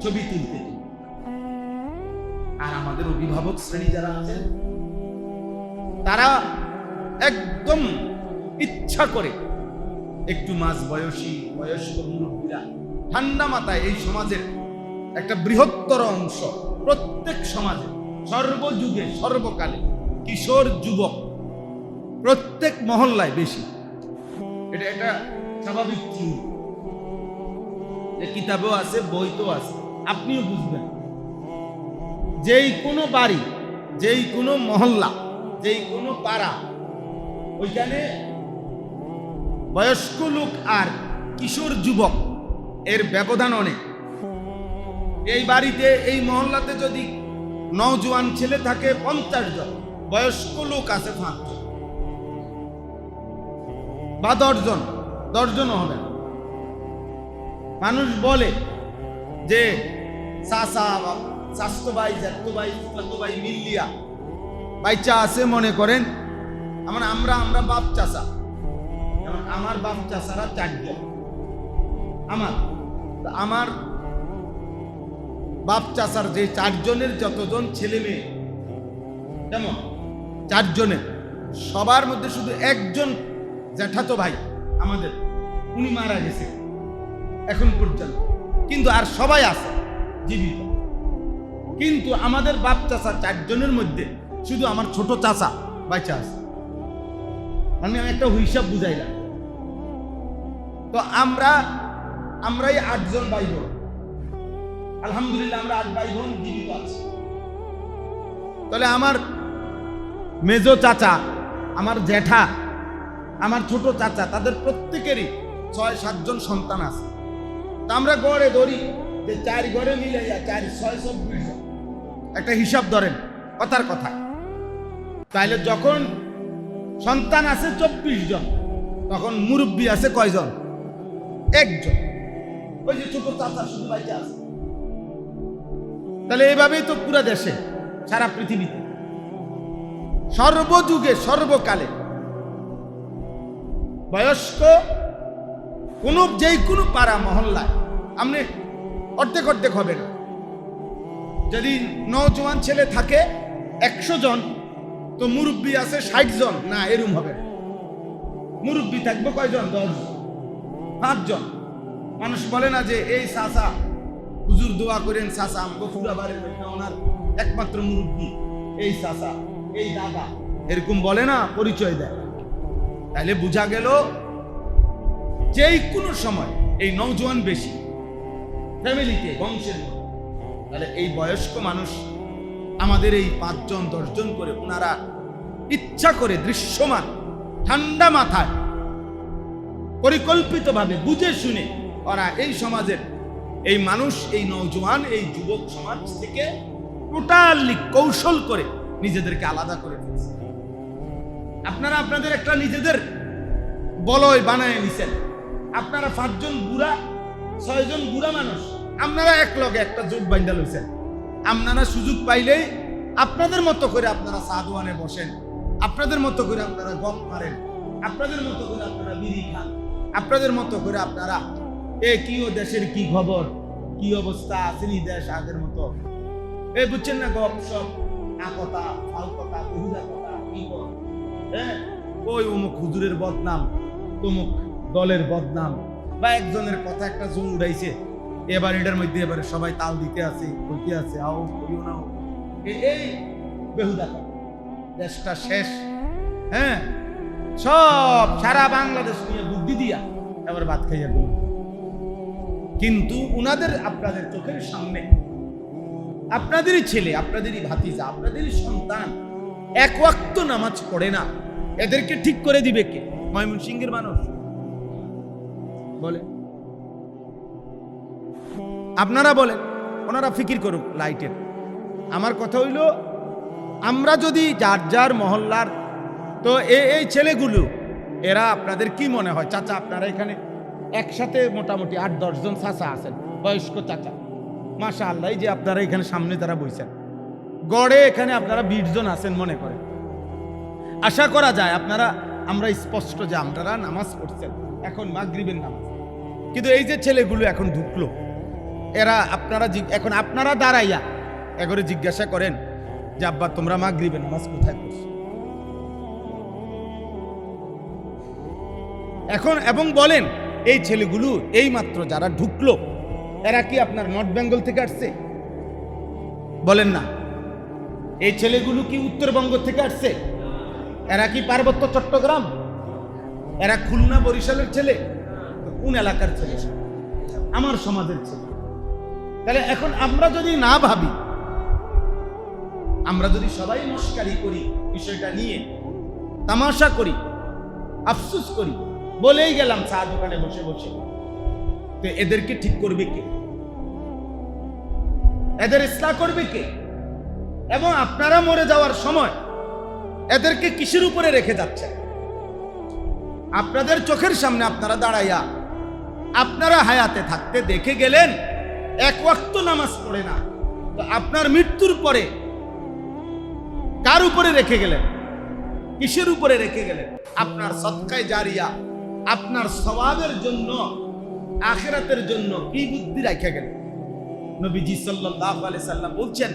ছবি তুলতে। আর আমাদের অভিভাবক শ্রেণী যারা আছেন, তারা একদম ইচ্ছা করে একটু মাঝ বয়সী বয়স্ক মুরব্বীরা ঠান্ডা মাথায় এই সমাজের একটা বৃহত্তর অংশ, প্রত্যেক সমাজে সর্বযুগে সর্বকালে কিশোর যুবক প্রত্যেক মহল্লায় বেশি। এটা স্বাভাবিক চিহ্ন, যে কিতাবেও আছে, বইতেও আছে, আপনিও বুঝবেন। যেই কোনো বাড়ি, যেই কোনো মহল্লা, যেই কোনো পাড়া, ওইখানে বয়স্ক লোক আর কিশোর যুবক এর ব্যবধান অনেক। এই বাড়িতে, এই মহল্লাতে যদি নওজোয়ান ছেলে থাকে 50 জন, বয়স্ক লোক আছে 5 জন বা 10 জন, 10 জনও হবে না। মানুষ বলে যে চাচা, চাচতো ভাই, জ্যাঠতো ভাই, ফুফাতো ভাই মিল্লিয়া বাইচা আছে, মনে করেন আমরা বাপ চাচা, আমার বাপ চাচারা 4 জন, আমার বাপ চাচার যে 4 জনের যতজন ছেলে মেয়ে, কেমন 4 জনের সবার মধ্যে শুধু একজন জ্যাঠাতো ভাই আমাদের, উনি মারা গেছে এখন পর্যন্ত, কিন্তু আর সবাই আছে জীবিত। কিন্তু আমাদের বাপ চাচা 4 জনের মধ্যে শুধু আমার ছোট চাচা বাইচা আছে। মানে আমি একটা হিসাব বুঝাইলাম। তো আমরাই 8 জন ভাই বোন, আলহামদুলিল্লাহ আমরা 8 ভাই বোন জীবিত আছি। তাহলে আমার মেজো চাচা, আমার জ্যাঠা, আমার ছোট চাচা, তাদের প্রত্যেকেরই 6-7 জন সন্তান আছে। তা আমরা গড়ে ধরি যে 4 ঘরে মিলে 4 6 24 জন, একটা হিসাব ধরেন কথার কথা। তাইলে যখন সন্তান আছে 24 জন, তখন মুরব্বী আছে কয়জন? 1 জন। ওই যে ছোট চাচা শুধু বাইচা আছে। তাহলে এইভাবেই তো পুরো দেশে, সারা পৃথিবীতে, সর্বযুগে সর্বকালে বয়স্ক যেই কোনো পাড়া মহল্লায় আপনি অর্ধেক অর্ধেক হবে না। যদি নওজোয়ান ছেলে থাকে 100 জন, তো মুরব্বী আছে 60 জন, না এরম হবে না। মুরব্বী থাকবে কয়জন? 10 জন, 5 জন। মানুষ বলে না যে এই চাচা, হুজুর দোয়া করেন চাচা আমগো পুরা বাড়ির মধ্যে ওনার একমাত্র মুরব্বী এই চাচা, এই দাদা, এরকম বলে না, পরিচয় দেয়। তাহলে বোঝা গেল যেই কোনো সময় এই নওজোয়ান বেশি ফ্যামিলিতে, বংশের মধ্যে। তাহলে এই বয়স্ক মানুষ আমাদের এই 5 জন 10 জন করে ওনারা ইচ্ছা করে দৃশ্যমান ঠান্ডা মাথায় পরিকল্পিতভাবে বুঝে শুনে ওরা এই সমাজের এই মানুষ, এই নওজোয়ান, এই যুবক সমাজ থেকে টোটালি কৌশল করে নিজেদেরকে আলাদা করে ফেলছে। আপনারা আপনাদের একটা নিজেদের বলয় বানায় নিছেন। আপনারা 5 জন বুড়া, 6 জন বুড়া মানুষ, আপনারা এক লগে একটা জোট বাইন্দা লইছেন। আপনারা সুযোগ পাইলেই আপনাদের মতো করে আপনারা সাদওয়ানে বসেন, আপনাদের মতো করে আপনারা গপ মারেন, আপনাদের মতো করে আপনারা বিড়ি খান, আপনাদের মতো করে আপনারা কি ও দেশের কি খবর, কি অবস্থা, আসেনি দেশ আগের মতো, বুঝছেন না, গপ সব কথা, ফাল কথা, বহুদা কথা, কি বল, ওই অমুক হুজুরের বদনাম, তমুক দলের বদনাম, বা একজনের কথা একটা জোর উড়াইছে, এবার এটার মধ্যে এবারে সবাই তাল দিতে আছে, কইতে আছে, আও করিও না, এই বেহুদা কথা। দেশটা শেষ, সব সারা বাংলাদেশ নিয়ে বুদ্ধি দিয়া এবার ভাত খাইয়া গেল। কিন্তু উনাদের আপনাদের চোখের সামনে আপনাদেরই ছেলে, আপনাদেরই ভাতিজা, আপনাদেরই সন্তান 1 ওয়াক্ত নামাজ পড়ে না। এদেরকে ঠিক করে দিবে কে? ময়মনসিংহের মানুষ বলে? আপনারা বলেন, ওনারা ফিকির করুক লাইটের। আমার কথা হইল, আমরা যদি যার যার মহল্লার, তো এই ছেলেগুলো, এরা আপনাদের কি মনে হয়? চাচা আপনারা এখানে একসাথে মোটামুটি 8-10 জন চাচা আছেন, বয়স্ক চাচা, মাশাআল্লাহ। যে আপনারা এখানে সামনে যারা বইছেন, গড়ে এখানে আপনারা 20 জন আছেন মনে করেন। আশা করা যায় আমরা স্পষ্ট যে আপনারা নামাজ পড়ছেন, এখন মাগরিবের নামাজ। কিন্তু এই যে ছেলেগুলো এখন ঢুকলো, এরা এখন আপনারা দাঁড়াইয়া একবারে জিজ্ঞাসা করেন যে আব্বা তোমরা মাগরিবের নামাজ কোথায় পড়ছো এখন, এবং বলেন এই ছেলেগুলো এই মাত্র যারা ঢুকলো, এরা কি আপনার নর্থ বেঙ্গল থেকে আসছে? বলেন না। এই ছেলেগুলো কি উত্তরবঙ্গ থেকে আসছে? এরা কি পার্বত্য চট্টগ্রাম? এরা খুলনা বরিশালের ছেলে? কোন এলাকার ছেলে? আমার সমাজের ছেলে। তাহলে এখন আমরা যদি না ভাবি, আমরা যদি সবাই মস্কারি করি বিষয়টা নিয়ে, তামাশা করি, আফসোস করি, বলেই গেলাম চা দোকানে বসে বসে, তো এদেরকে ঠিক করবে কে? এদের ইসলাহ করবে কে? এবং আপনারা মরে যাওয়ার সময় এদেরকে কিসের উপরে রেখে যাচ্ছে? আপনাদের চোখের সামনে আপনারা দাঁড়াইয়া আপনারা হায়াতে থাকতে দেখে গেলেন 1 ওয়াক্ত নামাজ পড়ে না, তো আপনার মৃত্যুর পরে কার উপরে রেখে গেলেন? কিসের উপরে রেখে গেলেন? আপনার সদকায়ে জারিয়া, আপনার সওয়াবের জন্য, আখিরাতের জন্য কি বুদ্ধি রেখে গেলেন? নবীজি সাল্লাল্লাহু আলাইহি সাল্লাম বলছেন,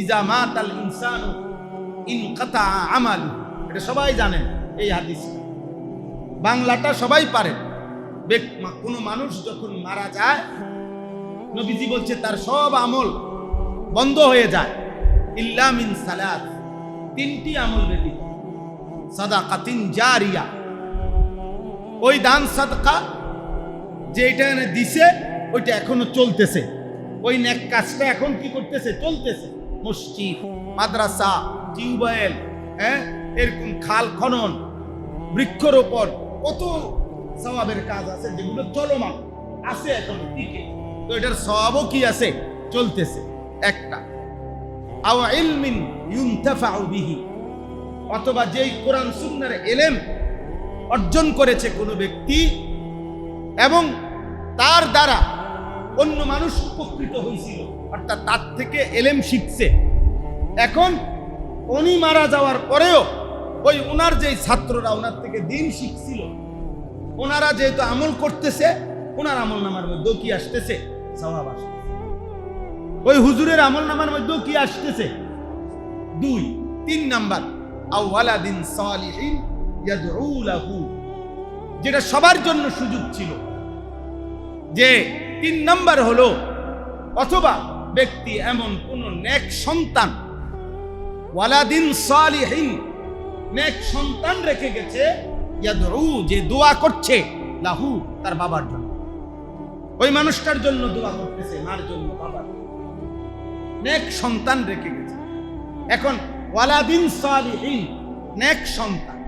ইজা মাতাল ইনসানু ইনকাতা আমালু। এটা সবাই জানেন এই হাদিস, বাংলাটা সবাই পারেন। কোনো মানুষ যখন মারা যায়, নবীজি বলছে তার সব আমল বন্ধ হয়ে যায়, ইল্লা মিন সালাত, তিনটি আমল ব্যতীত। সাদাকাতিন জারিয়া, ওই দান সাদকা যে এটা দিছে ওইটা এখনো চলতেছে, ওই নেক কাজটা এখন কি করতেছে? চলতেছে। মসজিদ, মাদ্রাসা, টিউবওয়েল, এরকম খাল খনন, বৃক্ষরোপণ, কত সওয়াবের কাজ আছে যেগুলো চলমান আছে এখন টিকে, তো এটার সওয়াবও কি আছে? চলতেছে। একটা আও ইলমিন ইউনতাফাউ বিহি, অথবা যেই কোরআন সুন্নাহর ইলম অর্জন করেছে কোনো ব্যক্তি এবং তার দ্বারা অন্য মানুষ উপকৃত হয়েছিল, অর্থাৎ তার থেকে ইলম শিখছে। এখন উনি মারা যাওয়ার পরেও ওই ওনার যেই ছাত্ররা ওনার থেকে দিন শিখছিল, ওনারা যেহেতু আমল করতেছে, ওনার আমল নামার মধ্যেও কি আসতেছে? সওয়াব আসতেছে। ওই হুজুরের আমল নামার মধ্যেও কি আসতেছে? 2 3 নাম্বার আও ওয়ালাদিন সালিহিন ইয়াদউ লাহু, যেটা সবার জন্য সুযোগ ছিল, যে 3 নাম্বার হলো অথবা ব্যক্তি এমন কোন নেক সন্তান, ওয়ালাদিন সালিহিন, নেক সন্তান রেখে গেছে, ইয়াদউ, যে দোয়া করছে, লাহু, তার বাবার জন্য, ওই মানুষটার জন্য দোয়া করতেছে, মার জন্য, বাবার, নেক সন্তান রেখে গেছে। এখন ওয়ালাদিন সালিহিন, নেক সন্তান,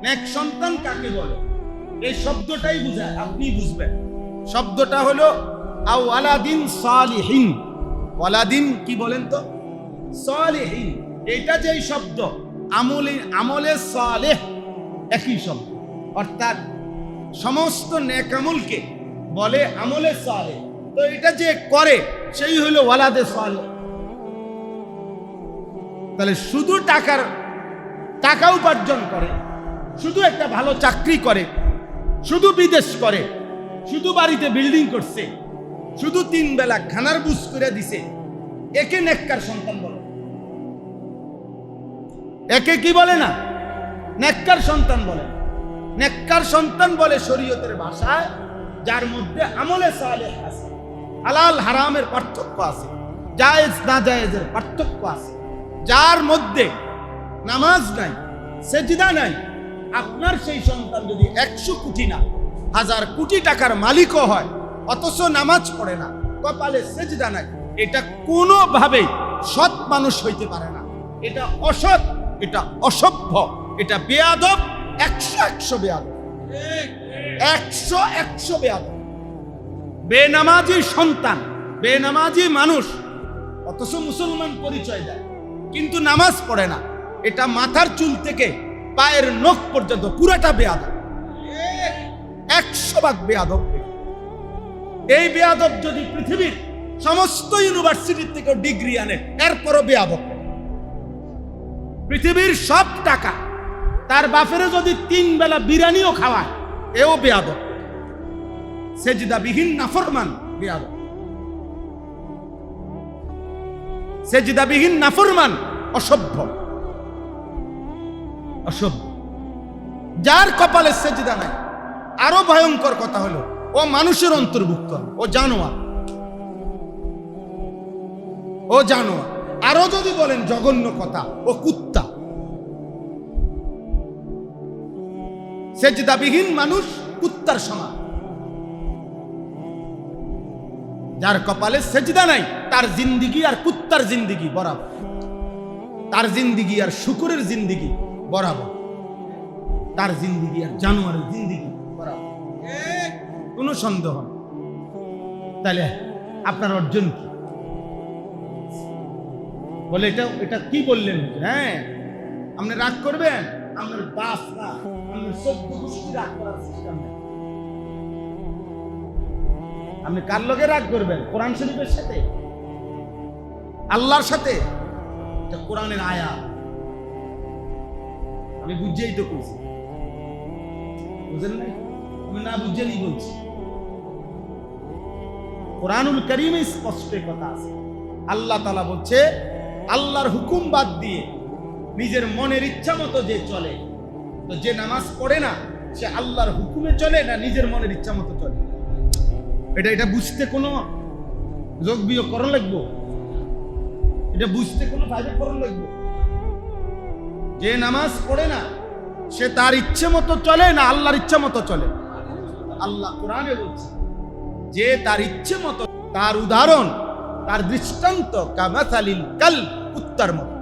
নেক সন্তান কাকে বলে? এই শব্দটাই বুঝায়, আপনি বুঝবেন। শব্দটা হলো আও ওয়ালাদিন সালিহিন। ওয়ালাদিন কি বলেন তো? সালিহিন, এটা যেই শব্দ, আমলে সালেহ একই শব্দ, অর্থাৎ সমস্ত নেক আমলকে বলে আমলে সালেহ। তো এটা যে করে সেই হলো ওয়ালাদে সালেহ। তাহলে শুধু টাকা উপার্জন করে, শুধু একটা ভালো চাকরি করে, শুধু বিদেশ করে, শুধু বাড়িতে বিল্ডিং করছে, শুধু 3 বেলা খানার বুঝ করে দিছে, একে নেককার সন্তান বলে। একে কি বলে না? নেককার সন্তান বলে। নেককার সন্তান বলে শরীয়তের ভাষায় যার মধ্যে আমলে সালেহ আছে, হালাল হারামের পার্থক্য আছে, জায়েজ না জায়েজের পার্থক্য আছে, যার মধ্যে নামাজ নাই, সেজদা নাই। আপনার সেই সন্তান যদি 100 কোটি না 1000 কোটি টাকার মালিকও হয়, অথচ নামাজ পড়ে না, কপালে সেজদা নাই, এটা কোনোভাবেই সৎ মানুষ হইতে পারে না। এটা অসৎ, এটা অসভ্য, এটা বেয়াদব, 100 বেয়াদব, 100 বেয়াদব। বেনামাজি সন্তান, বেনামাজি মানুষ, অথচ মুসলমান পরিচয় দেয়, কিন্তু নামাজ পড়ে না, এটা মাথার চুল থেকে পায়ের নখ পর্যন্ত পুরাটা বেয়াদব, 100 ভাগ বেয়াদব। এই বেয়াদব যদি পৃথিবীর সমস্ত ইউনিভার্সিটি থেকে ডিগ্রি আনে, এরপরও বেয়াদব। পৃথিবীর সব টাকা তার বাপেরও যদি 3 বেলা বিরিয়ানিও খাওয়ায়, এও বেয়াদব। সেজদাবিহীন নাফরমান বেয়াদব, সেজদাবিহীন নাফরমান অসভ্য, অসভ্য। যার কপালে সেজদা নাই, আরো ভয়ঙ্কর কথা হলো ও মানুষের অন্তর্ভুক্ত, ও জানোয়ার, ও জানোয়ার। আরো যদি বলেন জঘন্য কথা, ও কুত্তা। সেজদাবিহীন মানুষ কুত্তার সমান। যার কপালে সেজদা নাই, তার জিন্দিগি আর কুত্তার জিন্দিগি বরাবর, তার জিন্দিগি আর শুকুরের জিন্দিগি বরাবর, তার জিন্দিগি আর জানোয়ারের জিন্দিগি বরাবর, কোনো সন্দেহ নেই। তাহলে আপনার অর্জন কি? বলে এটা কি বললেন? হ্যাঁ, আপনি রাগ করবেন, আপনার বাস না, আপনার 14 গোষ্ঠী রাগ করার সিস্টেম নেই। আপনি কার লগে রাগ করবেন? কোরআন শরীফের সাথে, আল্লাহর সাথে। এটা কোরআনের আয়াত, আমি বুঝেই তো কইছি, বুঝেন নাই? আমি না বুঝেই বলছি। কোরআনুল কারীমে স্পষ্ট কথা আছে। আল্লাহ তাআলা বলছে, আল্লাহর হুকুম বাদ দিয়ে নিজের মনের ইচ্ছা মতো যে চলে, তো যে নামাজ পড়ে না সে আল্লাহর হুকুমে চলে না নিজের মনের ইচ্ছা মতো চলে? এটা বুঝতে কোনো যোগ বিয়োগ করণ লাগবো? এটা বুঝতে কোনো ভাইবে করণ লাগবো? যে নামাজ পড়ে না সে তার ইচ্ছে মতো চলে না আল্লাহর ইচ্ছে মতো চলে? আল্লাহ কোরআনে বলছে যে তার ইচ্ছে মতো, তার উদাহরণ, তার দৃষ্টান্ত কামাসালিল কাল, কুত্তার মতো।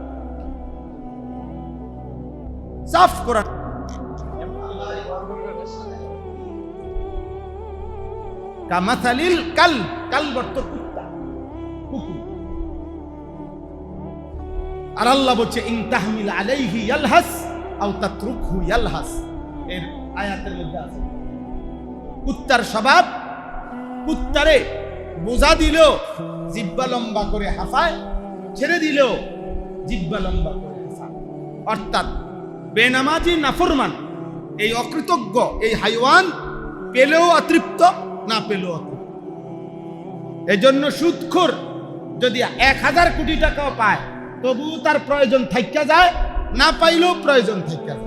সাফ কোরআন। কামাসালিল কাল, কাল অর্থ কুত্তা, কুকুর। আর আল্লাহ বলছে ইন তাহমিল আলাইহি ইয়ালহাস আও তাতরুকহু ইয়ালহাস। এর আয়াতের মধ্যে আছে কুত্তার স্বভাব, কুত্তারে বোঝা দিল জিহ্বা লম্বা করে হাঁফায়, ছেড়ে দিল জিহ্বা লম্বা করে হাঁফায়। অর্থাৎ বেনামাজি নাফরমান, এই অকৃতজ্ঞ, এই হাইওয়ান পেলেও অতৃপ্ত, না পেলেও অতৃপ্ত। এজন্য সুদখোর যদি 1000 কোটি টাকাও পায় তবুও তার প্রয়োজন থাইকা যায়, না পাইলেও প্রয়োজন থাইকা যায়।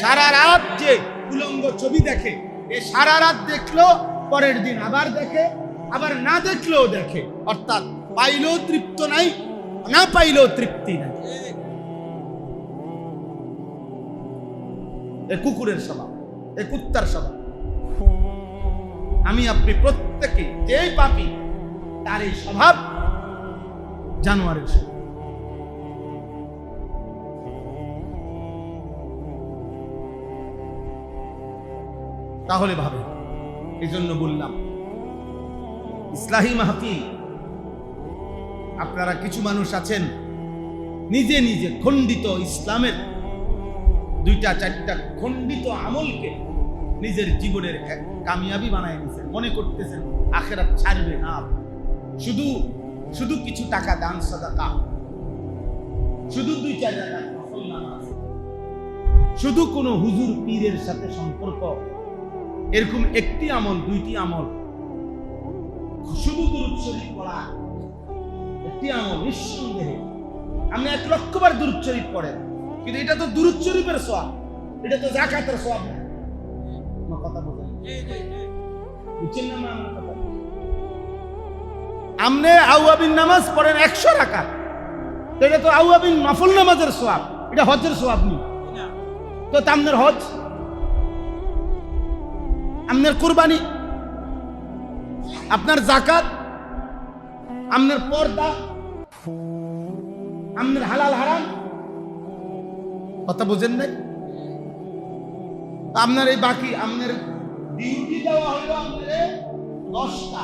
সারা রাত যে উলঙ্গ ছবি দেখে, এই সারা রাত দেখলো, পরের দিন আবার দেখে, আবার না দেখলেও দেখে। অর্থাৎ পাইলেও তৃপ্ত নাই, না পাইলেও তৃপ্তি নাই। এ কুকুরের স্বভাব, এ কুত্তার স্বভাব। আমি আপনি প্রত্যেকে যেই পাপী তার এই স্বভাব জানোয়ারের স্বভাব। তাহলে ভাবে, এই জন্য বললাম ইসলাহি মাহফিল। আপনারা কিছু মানুষ আছেন নিজে নিজে খণ্ডিত ইসলামের 2-4টা খণ্ডিত আমলকে নিজের জীবনের এক কামিয়াবি বানায় নিয়েছেন, মনে করতেছেন আখিরাত ছাড়বে না। শুধু শুধু কিছু টাকা দান সাদাকা, শুধু 2-4 রাকাত নফল নামাজ, শুধু কোনো হুজুর পীরের সাথে সম্পর্ক, এরকম একটি আমল, 2টি আমল, শুধু দুরূদ শরীফ পড়া একটি আমল। নিঃসন্দেহে আপনি 1 লক্ষ বার দুরূদ শরীফ পড়েন, কিন্তু এটা তো দুরূদ শরীফের সওয়াব, এটা তো যাকাতের সওয়াব না। কথা বলেন, বুঝছেন না আমার কথা? আপনি আউয়াবিন নামাজ পড়েন 100 রাকাত, তো এটা তো আউয়াবিন নফল নামাজের সওয়াব, এটা হজের সওয়াব নেই। তো আপনার হজ, আপনার কুরবানি, আপনার যাকাত, আপনার পর্দা, আপনার হালাল হারাম, কথা বুঝেন নাই? আপনার এই বাকি, আপনার ডিউটি দেওয়া হলো আপনার 10টা,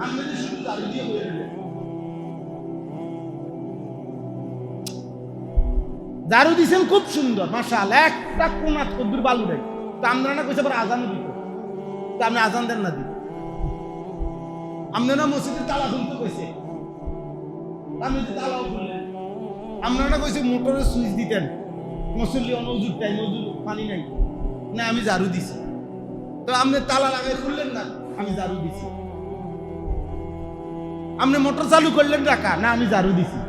আপনার শুধু ঝাড়ু দিয়ে বলে দিলেন। ঝাড়ু দিচ্ছেন খুব সুন্দর, মাশাআল্লাহ, একটা কোনা কদ্দুর বালু নেই। তো আমরা না কইছে পরে আজান দিত, তো আপনি আজান দেন না দিন। আপনি না মসজিদের তালা খুলতে কইছে, আপনি তালাও খুললেন। আমরা না কইছে মোটরের সুইচ দিতেন, মুসল্লি অনুজুর টাই, নজুর পানি নাই, না আমি ঝাড়ু দিছি। তো আপনি তালা লাগাই খুললেন না, আমি ঝাড়ু দিছি। আপনি মোটর চালু করলেন রাখা, না আমি ঝাড়ু দিছি।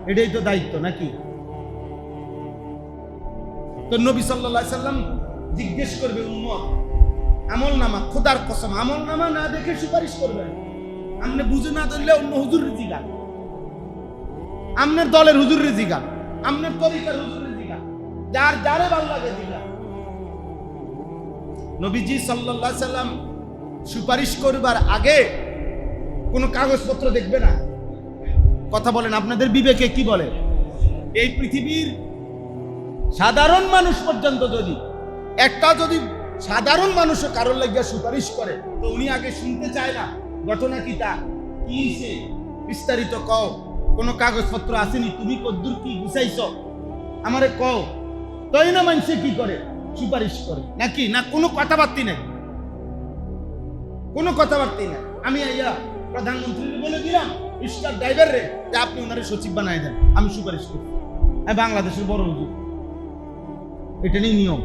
এটাই তো দায়িত্ব নাকি? তো নবী সাল্লাল্লাহু আলাইহি সাল্লাম জিজ্ঞেস করবে উম্মত, আমল নামা, খোদার কসম আমল নামা না দেখে সুপারিশ করবেন। আপনি বুঝে না ধরলে অন্য হুজুরের জিগান, আপনার দলের হুজুরের জিগান, আপনার তরিকার হুজুরের জিগান, যার যারে ভালো লাগে জিগান। নবীজি সাল্লাল্লাহু আলাইহি সাল্লাম সুপারিশ করবার আগে কোনো কাগজপত্র দেখবে না। কথা বলেন, আপনাদের বিবেকে কি বলে? এই পৃথিবীর সাধারণ মানুষ পর্যন্ত যদি সাধারণ মানুষও কারোর লাগিয়া সুপারিশ করে, তো উনি আগে শুনতে চায় না ঘটনা কি, তা কি সে বিস্তারিত কও, কোনো কাগজপত্র আসেনি, তুমি কদ্দুর কি গুছাইছ আমারে কও। তাই না মানুষে কি করে? সুপারিশ করে নাকি? না কোনো কথাবার্তা নাই, কোনো কথাবার্তা নাই। আমি আইয়া প্রধানমন্ত্রী বলে দিলাম স্টার ড্রাইভার রে যে আপনি ওনারে সচিব বানাই দেন, আমি সুপারিশ করি, আমি বাংলাদেশের বড় হুজুর। এটা নেই নিয়ম।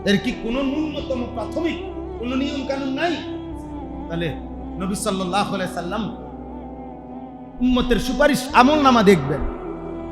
এর কি কোনো ন্যূনতম প্রাথমিক কোনো নিয়ম কানুন নাই? তাহলে নবী সাল্লাল্লাহু আলাইহি সাল্লাম উম্মতের সুপারিশ আমল নামা দেখবেন।